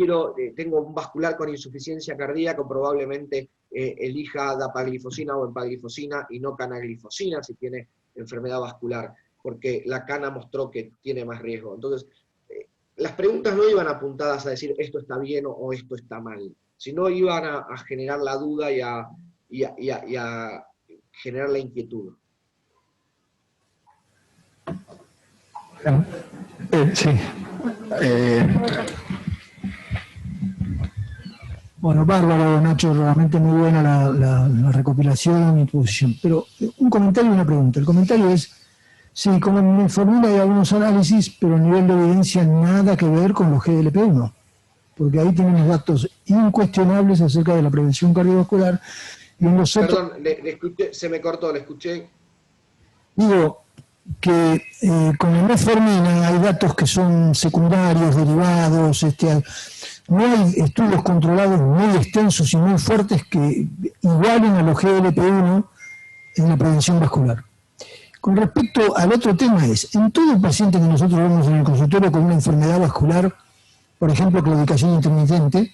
tengo un vascular con insuficiencia cardíaca, probablemente elija dapaglifosina o empaglifosina y no canaglifosina si tiene enfermedad vascular, porque la cana mostró que tiene más riesgo. Entonces, las preguntas no iban apuntadas a decir esto está bien o esto está mal, sino iban a generar la duda y a generar la inquietud. Sí. Bueno, bárbaro, Nacho, realmente muy buena la recopilación y tu posición. Pero un comentario y una pregunta. El comentario es, sí, como en metformina hay algunos análisis, pero a nivel de evidencia nada que ver con los GLP-1, porque ahí tenemos datos incuestionables acerca de la prevención cardiovascular. Y en los otros, Perdón, le escuché, se me cortó, le escuché. digo que con la metformina hay datos que son secundarios, derivados, no hay estudios controlados muy extensos y muy fuertes que igualen a los GLP-1 en la prevención vascular. Con respecto al otro tema en todo paciente que nosotros vemos en el consultorio con una enfermedad vascular, por ejemplo, claudicación intermitente,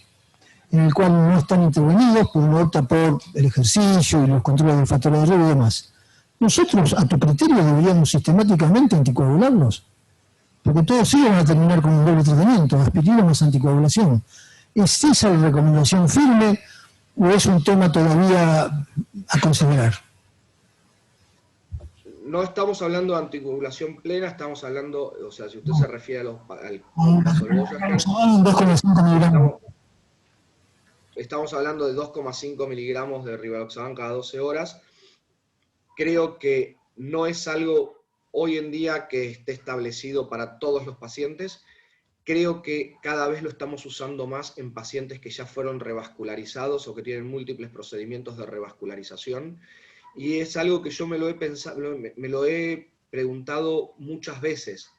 en el cual no están intervenidos, pues uno opta por el ejercicio y los controles del factor de riesgo y demás. Nosotros, a tu criterio, deberíamos sistemáticamente anticoagularlos, porque todos ellos van a terminar con un doble tratamiento, aspirina más anticoagulación. ¿Es esa la recomendación firme o es un tema todavía a considerar? No estamos hablando de anticoagulación plena, estamos hablando, o sea, si usted se refiere al caso del Voyager, 2,5 miligramos. Estamos hablando de 2,5 miligramos de rivaroxaban cada 12 horas. Creo que no es algo hoy en día que esté establecido para todos los pacientes. Creo que cada vez lo estamos usando más en pacientes que ya fueron revascularizados o que tienen múltiples procedimientos de revascularización. Y es algo que yo me lo he preguntado muchas veces,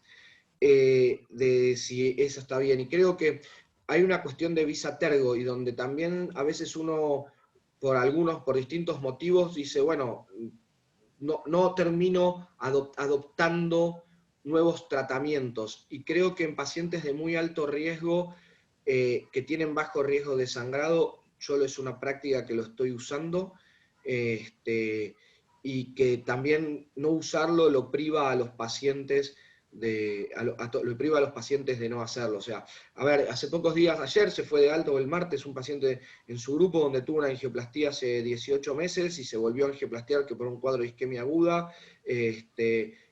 de si eso está bien. Y creo que hay una cuestión de visa tergo, y donde también a veces uno, por distintos motivos, dice, bueno, no termino adoptando nuevos tratamientos. Y creo que en pacientes de muy alto riesgo, que tienen bajo riesgo de sangrado, yo es una práctica que lo estoy usando, y que también no usarlo lo priva a los pacientes lo priva a los pacientes de no hacerlo. O sea, a ver, hace pocos días, ayer se fue de alto, el martes, un paciente en su grupo donde tuvo una angioplastía hace 18 meses y se volvió a angioplastiar que por un cuadro de isquemia aguda.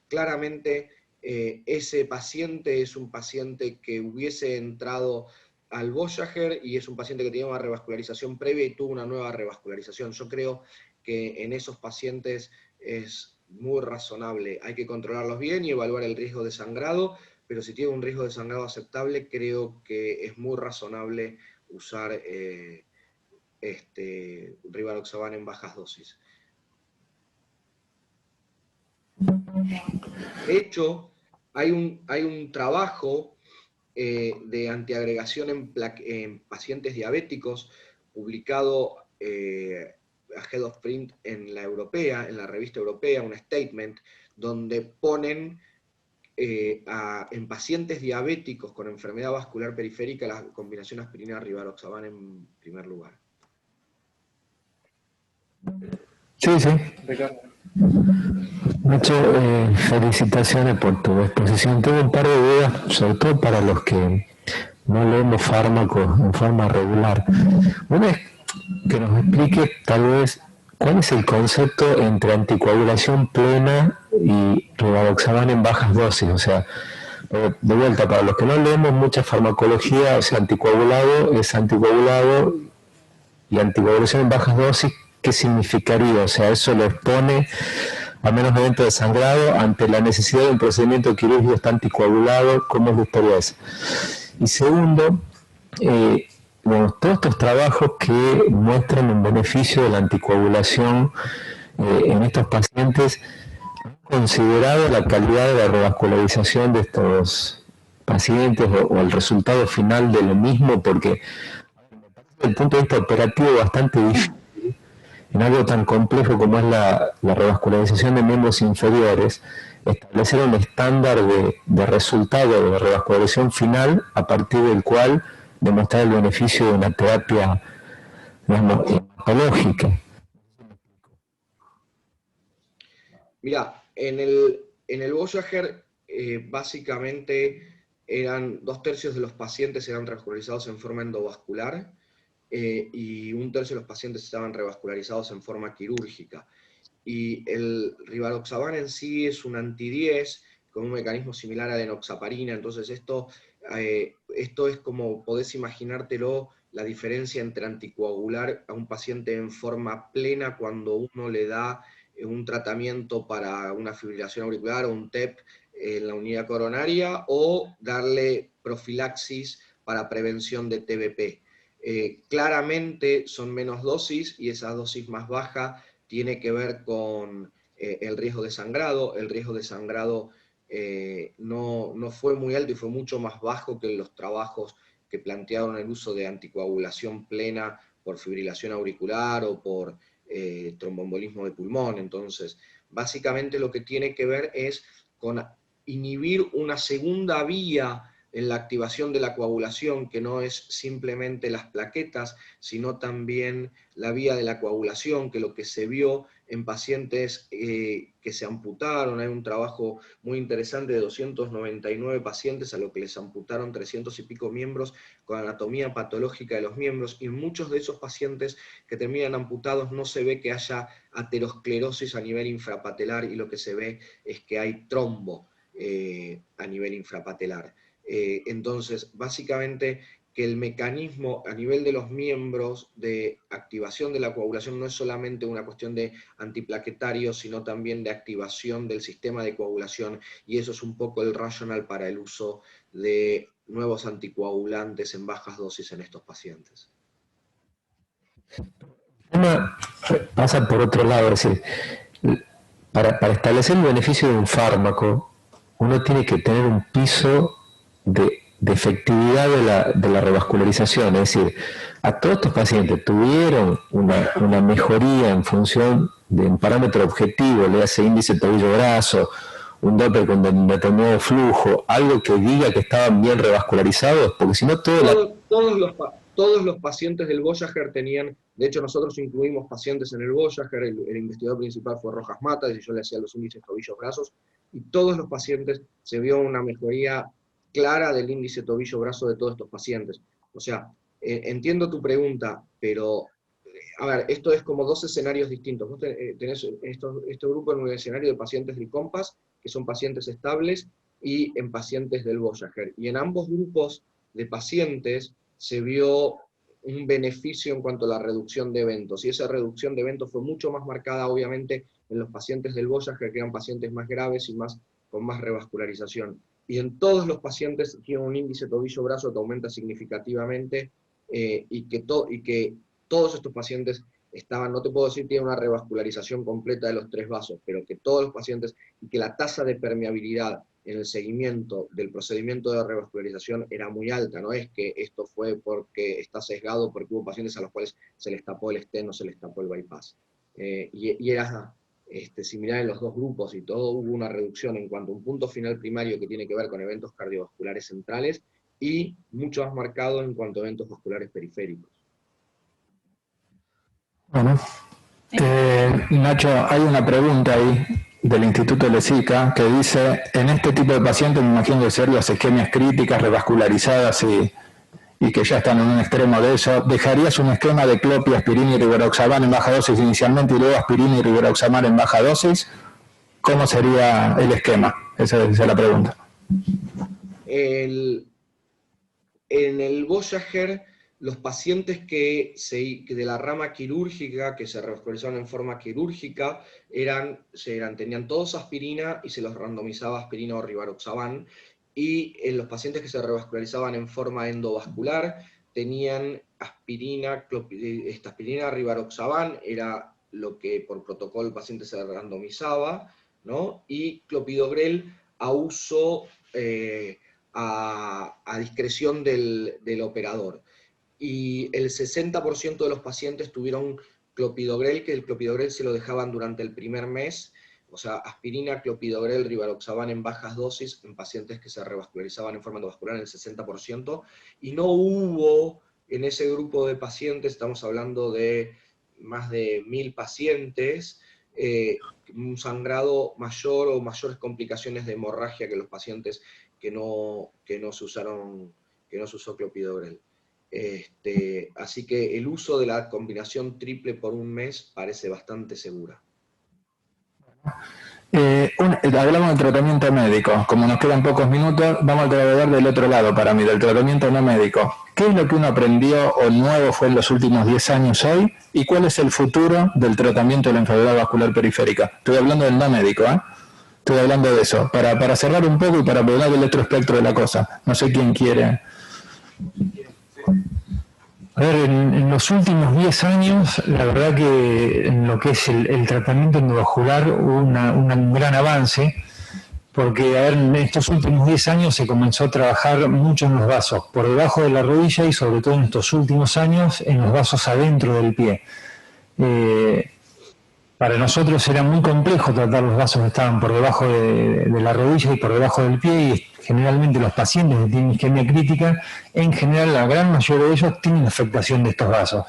Claramente ese paciente es un paciente que hubiese entrado al Voyager, y es un paciente que tenía una revascularización previa y tuvo una nueva revascularización. Yo creo que en esos pacientes es muy razonable. Hay que controlarlos bien y evaluar el riesgo de sangrado, pero si tiene un riesgo de sangrado aceptable, creo que es muy razonable usar rivaroxaban en bajas dosis. De hecho, hay un trabajo de antiagregación en pacientes diabéticos publicado ahead of print en la europea, en la revista europea, un statement, donde ponen en pacientes diabéticos con enfermedad vascular periférica la combinación aspirina-rivaroxaban en primer lugar. Sí, sí. Nacho, felicitaciones por tu exposición. Tengo un par de dudas, sobre todo para los que no leemos fármacos en forma regular. Una es que nos explique tal vez cuál es el concepto entre anticoagulación plena y rivaroxaban en bajas dosis. O sea, de vuelta, para los que no leemos mucha farmacología, o sea, anticoagulado es anticoagulado y anticoagulación en bajas dosis, ¿qué significaría? O sea, eso lo expone a menos evento de sangrado ante la necesidad de un procedimiento quirúrgico está anticoagulado. ¿Cómo es la historia esa? Y segundo, bueno, todos estos trabajos que muestran un beneficio de la anticoagulación en estos pacientes, ¿han considerado la calidad de la revascularización de estos pacientes o el resultado final de lo mismo? Porque desde el punto de vista operativo bastante difícil en algo tan complejo como es la revascularización de miembros inferiores, establecer un estándar de resultado de revascularización final a partir del cual demostrar el beneficio de una terapia, digamos, hematológica. Mira, en el Voyager básicamente eran 2/3 de los pacientes eran revascularizados en forma endovascular, y 1/3 de los pacientes estaban revascularizados en forma quirúrgica. Y el rivaroxaban en sí es un anti-10 con un mecanismo similar a la enoxaparina, entonces esto es como podés imaginártelo, la diferencia entre anticoagular a un paciente en forma plena cuando uno le da un tratamiento para una fibrilación auricular o un TEP en la unidad coronaria, o darle profilaxis para prevención de TBP. Claramente son menos dosis, y esa dosis más baja tiene que ver con el riesgo de sangrado. El riesgo de sangrado no fue muy alto y fue mucho más bajo que en los trabajos que plantearon el uso de anticoagulación plena por fibrilación auricular o por tromboembolismo de pulmón. Entonces, básicamente lo que tiene que ver es con inhibir una segunda vía en la activación de la coagulación, que no es simplemente las plaquetas, sino también la vía de la coagulación, que lo que se vio en pacientes que se amputaron, hay un trabajo muy interesante de 299 pacientes a los que les amputaron 300 y pico miembros con anatomía patológica de los miembros, y en muchos de esos pacientes que terminan amputados no se ve que haya aterosclerosis a nivel infrapatelar, y lo que se ve es que hay trombo a nivel infrapatelar. Entonces, básicamente, que el mecanismo a nivel de los miembros de activación de la coagulación no es solamente una cuestión de antiplaquetario, sino también de activación del sistema de coagulación, y eso es un poco el racional para el uso de nuevos anticoagulantes en bajas dosis en estos pacientes. Pasa por otro lado, es decir, para establecer el beneficio de un fármaco, uno tiene que tener un piso de efectividad de la revascularización, es decir, a todos estos pacientes tuvieron una mejoría en función de un parámetro objetivo, le hace índice tobillo-brazo, un Doppler con determinado flujo, algo que diga que estaban bien revascularizados, porque si no todos los pacientes del Voyager tenían, de hecho nosotros incluimos pacientes en el Voyager, el investigador principal fue Rojas Matas, y yo le hacía los índices tobillo-brazos, y todos los pacientes se vio una mejoría clara del índice tobillo-brazo de todos estos pacientes. O sea, entiendo tu pregunta, pero, a ver, esto es como dos escenarios distintos. Vos tenés este grupo en un escenario de pacientes del COMPASS, que son pacientes estables, y en pacientes del Voyager. Y en ambos grupos de pacientes se vio un beneficio en cuanto a la reducción de eventos, y esa reducción de eventos fue mucho más marcada, obviamente, en los pacientes del Voyager, que eran pacientes más graves y con más revascularización. Y en todos los pacientes tienen un índice tobillo-brazo que aumenta significativamente, y que todos estos pacientes no te puedo decir que tiene una revascularización completa de los 3 vasos, pero que todos los pacientes, y que la tasa de permeabilidad en el seguimiento del procedimiento de revascularización era muy alta, no es que esto fue porque está sesgado, porque hubo pacientes a los cuales se les tapó el stent o se les tapó el bypass. Y era similar en los 2 grupos, y todo hubo una reducción en cuanto a un punto final primario que tiene que ver con eventos cardiovasculares centrales, y mucho más marcado en cuanto a eventos vasculares periféricos. Bueno, Nacho, hay una pregunta ahí del Instituto Lesica que dice, en este tipo de pacientes me imagino que ser las isquemias críticas, revascularizadas y que ya están en un extremo de eso, ¿dejarías un esquema de clopia, aspirina y rivaroxaban en baja dosis inicialmente y luego aspirina y rivaroxaban en baja dosis? ¿Cómo sería el esquema? Esa es la pregunta. En el Voyager, los pacientes que de la rama quirúrgica, que se revascularizaban en forma quirúrgica, tenían todos aspirina y se los randomizaba aspirina o rivaroxaban, y en los pacientes que se revascularizaban en forma endovascular tenían aspirina, rivaroxaban, era lo que por protocolo el paciente se randomizaba, ¿no? Y clopidogrel a uso a discreción del operador. Y el 60% de los pacientes tuvieron clopidogrel, que el clopidogrel se lo dejaban durante el primer mes, o sea, aspirina, clopidogrel, rivaroxaban en bajas dosis en pacientes que se revascularizaban en forma endovascular en el 60%, y no hubo en ese grupo de pacientes, estamos hablando de más de 1000 pacientes, un sangrado mayor o mayores complicaciones de hemorragia que los pacientes que no se usó clopidogrel. Así que el uso de la combinación triple por un mes parece bastante segura. Hablamos del tratamiento médico. Como nos quedan pocos minutos, vamos a hablar del otro lado para mí, del tratamiento no médico. ¿Qué es lo que uno aprendió o nuevo fue en los últimos 10 años hoy? ¿Y cuál es el futuro del tratamiento de la enfermedad vascular periférica? Estoy hablando del no médico, ¿eh? Estoy hablando de eso. Para cerrar un poco y para hablar del otro espectro de la cosa. No sé quién quiere. A ver, en los últimos 10 años, la verdad que en lo que es el tratamiento endovascular hubo un gran avance, porque a ver, en estos últimos 10 años se comenzó a trabajar mucho en los vasos, por debajo de la rodilla y sobre todo en estos últimos años en los vasos adentro del pie. Para nosotros era muy complejo tratar los vasos que estaban por debajo de la rodilla y por debajo del pie, y generalmente los pacientes que tienen isquemia crítica, en general la gran mayoría de ellos tienen afectación de estos vasos.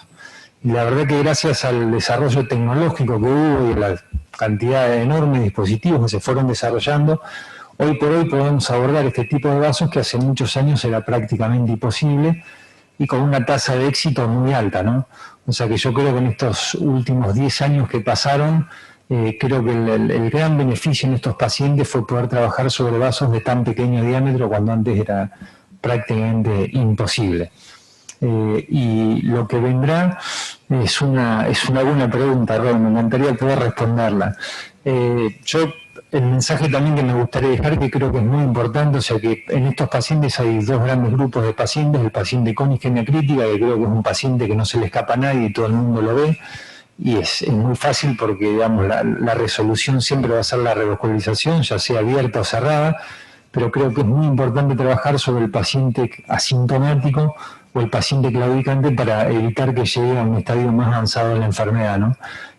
Y la verdad que gracias al desarrollo tecnológico que hubo y a la cantidad de enormes dispositivos que se fueron desarrollando, hoy por hoy podemos abordar este tipo de vasos que hace muchos años era prácticamente imposible y con una tasa de éxito muy alta, ¿no? O sea que yo creo que en estos últimos 10 años que pasaron, creo que el gran beneficio en estos pacientes fue poder trabajar sobre vasos de tan pequeño diámetro cuando antes era prácticamente imposible. Y lo que vendrá es una buena pregunta, Ron, me encantaría poder responderla. El mensaje también que me gustaría dejar, que creo que es muy importante, o sea que en estos pacientes hay 2 grandes grupos de pacientes: el paciente con isquemia crítica, que creo que es un paciente que no se le escapa a nadie y todo el mundo lo ve, y es muy fácil porque, digamos, la resolución siempre va a ser la revascularización, ya sea abierta o cerrada, pero creo que es muy importante trabajar sobre el paciente asintomático o el paciente claudicante para evitar que llegue a un estadio más avanzado de la enfermedad, ¿no?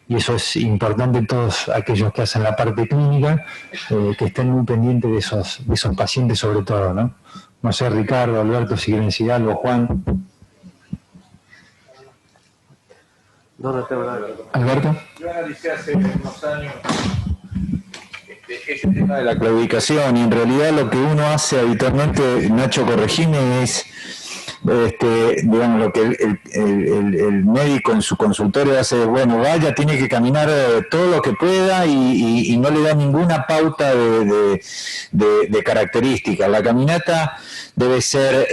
Y eso es importante en todos aquellos que hacen la parte clínica, que estén muy pendientes de esos pacientes sobre todo, ¿no? No sé, Ricardo, Alberto, si quieren decir algo, Juan. No tengo nada. Alberto. Yo analicé hace unos años ese tema de la claudicación, y en realidad lo que uno hace habitualmente, Nacho, corregime, es digamos, lo que el médico en su consultorio hace, bueno, vaya, tiene que caminar todo lo que pueda y no le da ninguna pauta de características. La caminata debe ser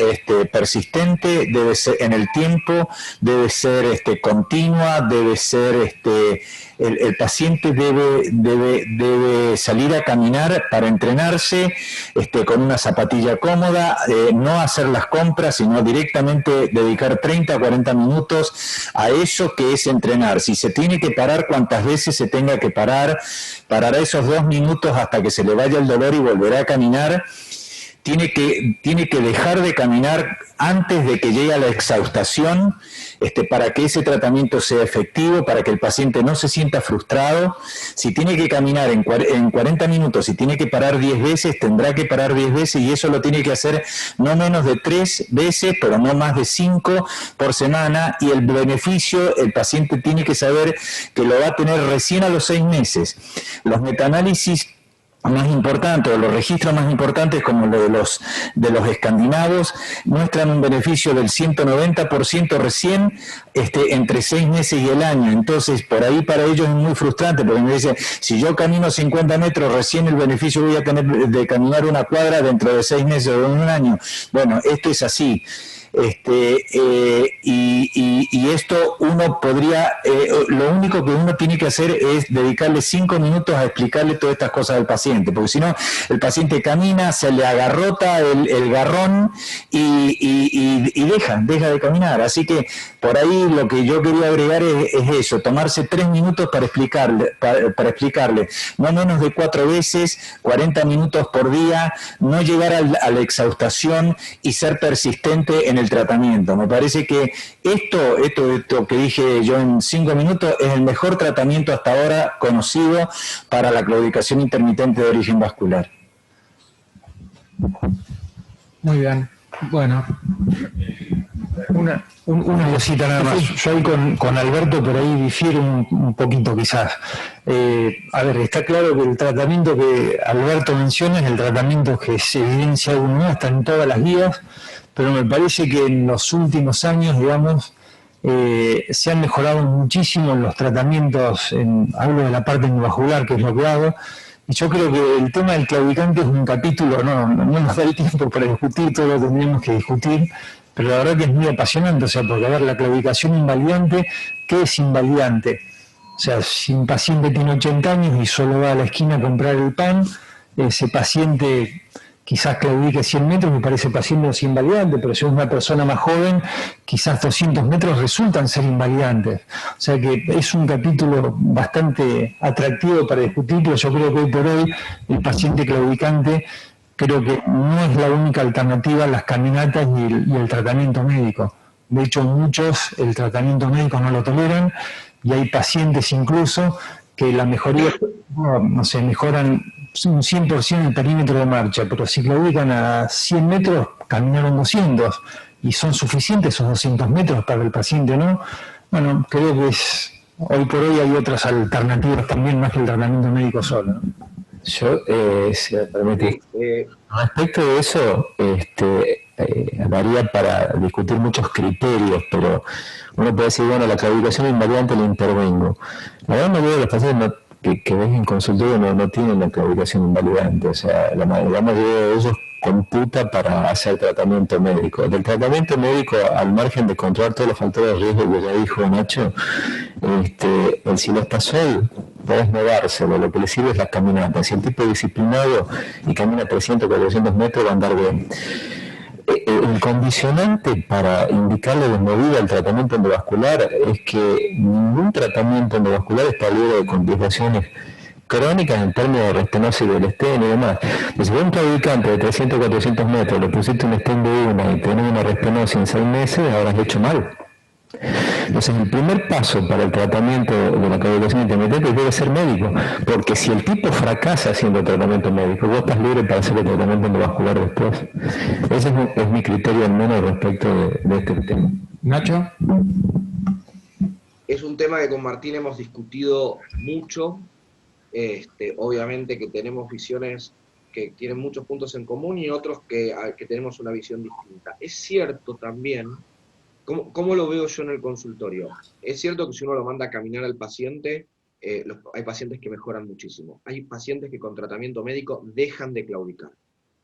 persistente, debe ser en el tiempo, debe ser continua, debe ser el paciente debe salir a caminar para entrenarse con una zapatilla cómoda, no hacer las compras, sino directamente directamente dedicar 30 a 40 minutos a eso que es entrenar. Si se tiene que parar, cuantas veces se tenga que parar, parará esos 2 minutos hasta que se le vaya el dolor y volverá a caminar. Tiene que dejar de caminar antes de que llegue a la exhaustación, para que ese tratamiento sea efectivo, para que el paciente no se sienta frustrado. Si tiene que caminar en 40 minutos, si tiene que parar 10 veces, tendrá que parar 10 veces, y eso lo tiene que hacer no menos de 3 veces, pero no más de 5 por semana, y el beneficio, el paciente tiene que saber que lo va a tener recién a los 6 meses. Los metaanálisis más importantes, o los registros más importantes, como lo de los escandinavos, muestran un beneficio del 190% recién entre 6 meses y el año. Entonces, por ahí para ellos es muy frustrante, porque me dicen, si yo camino 50 metros, recién el beneficio voy a tener de caminar una cuadra dentro de 6 meses o de un año. Bueno, esto es así. Y esto uno podría, lo único que uno tiene que hacer es dedicarle 5 minutos a explicarle todas estas cosas al paciente, porque si no, el paciente camina, se le agarrota el garrón y deja de caminar. Así que por ahí lo que yo quería agregar es eso, tomarse 3 minutos para explicarle, no menos de 4 veces, 40 minutos por día, no llegar a la exhaustación y ser persistente en el tratamiento. Me parece que esto que dije yo en 5 minutos es el mejor tratamiento hasta ahora conocido para la claudicación intermitente de origen vascular. Muy bien. Bueno, una cosita nada más. Yo ahí con Alberto por ahí difiero un poquito quizás. A ver, está claro que el tratamiento que Alberto menciona es el tratamiento que se evidencia uno, está en todas las guías, pero me parece que en los últimos años, digamos, se han mejorado muchísimo los tratamientos, hablo de la parte endovascular, que es lo que hago, y yo creo que el tema del claudicante es un capítulo, no nos da el tiempo para discutir, todo lo tendríamos que discutir, pero la verdad que es muy apasionante, o sea, porque a ver, la claudicación invalidante, ¿qué es invalidante? O sea, si un paciente tiene 80 años y solo va a la esquina a comprar el pan, ese paciente quizás claudique 100 metros, me parece paciente es invalidante, pero si es una persona más joven, quizás 200 metros resultan ser invalidantes. O sea que es un capítulo bastante atractivo para discutir, pero yo creo que hoy por hoy el paciente claudicante creo que no es la única alternativa a las caminatas y el tratamiento médico. De hecho, muchos el tratamiento médico no lo toleran y hay pacientes incluso que la mejoría, no sé, mejoran un 100% el perímetro de marcha, pero si claudican a 100 metros, caminaron 200 y son suficientes esos 200 metros para el paciente, ¿no? Bueno, creo que hoy por hoy hay otras alternativas también más que el tratamiento médico solo, ¿no? Yo, si me permitís, respecto de eso, daría para discutir muchos criterios, pero uno puede decir, bueno, la claudicación invalidante la intervengo. La gran mayoría de los pacientes que ven en consultorio no tienen la claudicación invalidante, o sea, la mayoría de ellos computa para hacer tratamiento médico. Del tratamiento médico, al margen de controlar todos los factores de riesgo que ya dijo Nacho, el silostazol podés no dárselo, lo que le sirve es la caminata. Si el tipo es disciplinado y camina 300, 400 metros, va a andar bien. El condicionante para indicarle desmedida al tratamiento endovascular es que ningún tratamiento endovascular está libre de complicaciones crónicas en términos de restenosis del estén y demás. Pues si vos un claudicante de 300 400 metros le pusiste un estén de una y tenés una restenosis en 6 meses, habrás hecho mal. Entonces, el primer paso para el tratamiento de la claudicación intermitente debe ser médico, porque si el tipo fracasa haciendo tratamiento médico, vos estás libre para hacer el tratamiento endovascular después. Ese es mi criterio al menos respecto de este tema. Nacho. Es un tema que con Martín hemos discutido mucho. Obviamente que tenemos visiones que tienen muchos puntos en común y otros que tenemos una visión distinta. Es cierto también, ¿cómo lo veo yo en el consultorio? Es cierto que si uno lo manda a caminar al paciente, hay pacientes que mejoran muchísimo. Hay pacientes que con tratamiento médico dejan de claudicar,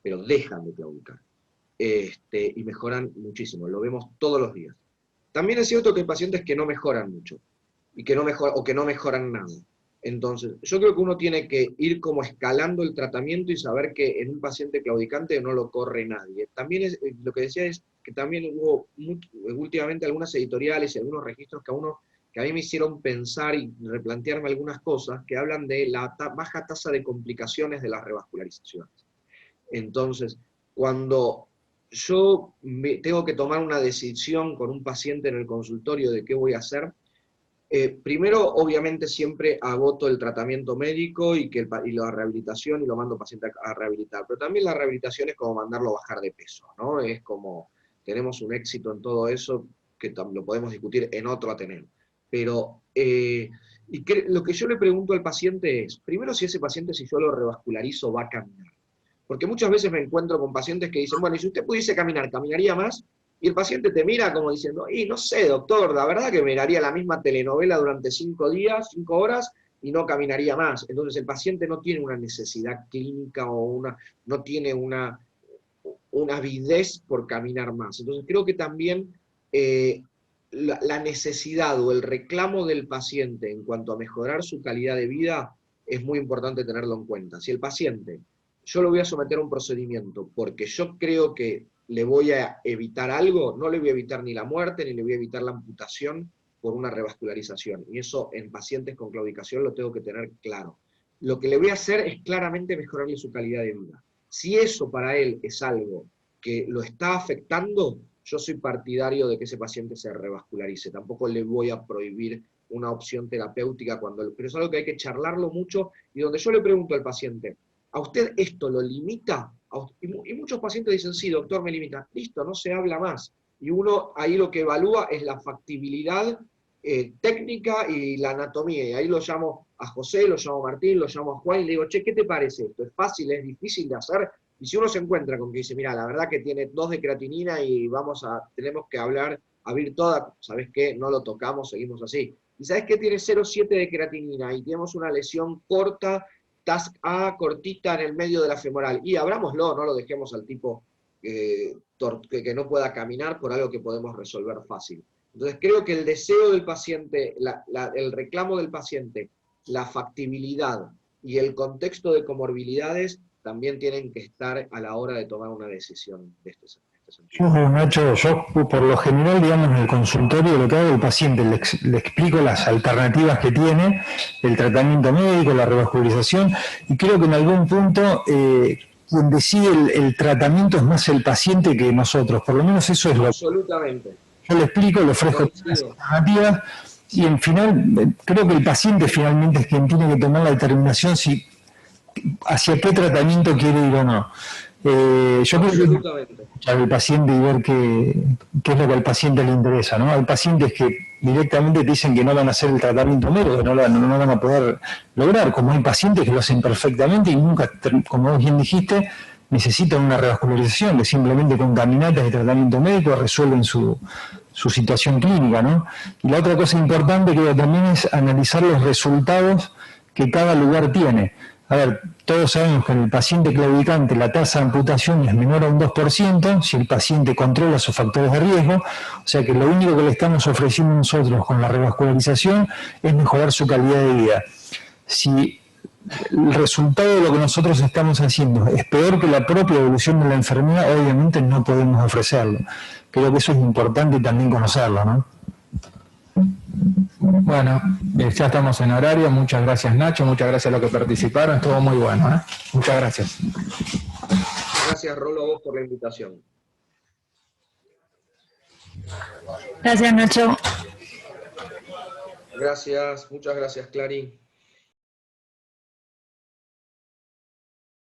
pero dejan de claudicar. Y mejoran muchísimo, lo vemos todos los días. También es cierto que hay pacientes que no mejoran mucho, y que no mejoran nada. Entonces, yo creo que uno tiene que ir como escalando el tratamiento y saber que en un paciente claudicante no lo corre nadie. También lo que decía es que también hubo últimamente algunas editoriales y algunos registros que a mí me hicieron pensar y replantearme algunas cosas que hablan de la baja tasa de complicaciones de las revascularizaciones. Entonces, cuando yo tengo que tomar una decisión con un paciente en el consultorio de qué voy a hacer, primero, obviamente, siempre agoto el tratamiento médico y la rehabilitación y lo mando al paciente a rehabilitar. Pero también la rehabilitación es como mandarlo a bajar de peso, ¿no? Es como, tenemos un éxito en todo eso que lo podemos discutir en otro Ateneo. Pero, lo que yo le pregunto al paciente es, primero, si ese paciente, si yo lo revascularizo, va a caminar. Porque muchas veces me encuentro con pacientes que dicen, bueno, y si usted pudiese caminar, ¿caminaría más? Y el paciente te mira como diciendo, y no sé, doctor, la verdad que miraría la misma telenovela durante 5 días, 5 horas, y no caminaría más. Entonces el paciente no tiene una necesidad clínica o no tiene una avidez por caminar más. Entonces creo que también la necesidad o el reclamo del paciente en cuanto a mejorar su calidad de vida es muy importante tenerlo en cuenta. Si el paciente, yo lo voy a someter a un procedimiento porque yo creo que le voy a evitar algo, no le voy a evitar ni la muerte, ni le voy a evitar la amputación por una revascularización. Y eso en pacientes con claudicación lo tengo que tener claro. Lo que le voy a hacer es claramente mejorarle su calidad de vida. Si eso para él es algo que lo está afectando, yo soy partidario de que ese paciente se revascularice. Tampoco le voy a prohibir una opción terapéutica, pero es algo que hay que charlarlo mucho, y donde yo le pregunto al paciente, ¿a usted esto lo limita? Y muchos pacientes dicen, sí, doctor, me limita. Listo, no se habla más. Y uno ahí lo que evalúa es la factibilidad técnica y la anatomía. Y ahí lo llamo a José, lo llamo a Martín, lo llamo a Juan y le digo, che, ¿qué te parece esto? ¿Es fácil, es difícil de hacer? Y si uno se encuentra con que dice, mira, la verdad que tiene 2 de creatinina y tenemos que abrir toda, ¿sabes qué? No lo tocamos, seguimos así. Y ¿sabes qué? Tiene 0,7 de creatinina y tenemos una lesión corta, task A cortita en el medio de la femoral, y abrámoslo, no lo dejemos al tipo que no pueda caminar por algo que podemos resolver fácil. Entonces creo que el deseo del paciente, el reclamo del paciente, la factibilidad y el contexto de comorbilidades también tienen que estar a la hora de tomar una decisión de este sentido. Nacho, yo por lo general, digamos, en el consultorio lo que hago al paciente, le explico las alternativas que tiene, el tratamiento médico, la revascularización, y creo que en algún punto quien decide el tratamiento es más el paciente que nosotros, por lo menos eso es lo que absolutamente. Yo le explico, le ofrezco las alternativas, y en final, creo que el paciente finalmente es quien tiene que tomar la determinación hacia qué tratamiento quiere ir o no. Yo creo que escuchar al paciente y ver qué es lo que al paciente le interesa, ¿no? Hay pacientes que directamente te dicen que no van a hacer el tratamiento médico, que no van a poder lograr, como hay pacientes que lo hacen perfectamente y nunca, como vos bien dijiste, necesitan una revascularización, que simplemente con caminatas de tratamiento médico resuelven su situación clínica, ¿no? Y la otra cosa importante creo también es analizar los resultados que cada lugar tiene. A ver, todos sabemos que en el paciente claudicante la tasa de amputación es menor a un 2%, si el paciente controla sus factores de riesgo, o sea que lo único que le estamos ofreciendo nosotros con la revascularización es mejorar su calidad de vida. Si el resultado de lo que nosotros estamos haciendo es peor que la propia evolución de la enfermedad, obviamente no podemos ofrecerlo. Creo que eso es importante también conocerlo, ¿no? Bueno, ya estamos en horario. Muchas gracias, Nacho. Muchas gracias a los que participaron. Estuvo muy bueno, ¿eh? Muchas gracias. Gracias, Rolo, a vos por la invitación. Gracias, Nacho. Gracias, muchas gracias, Clary.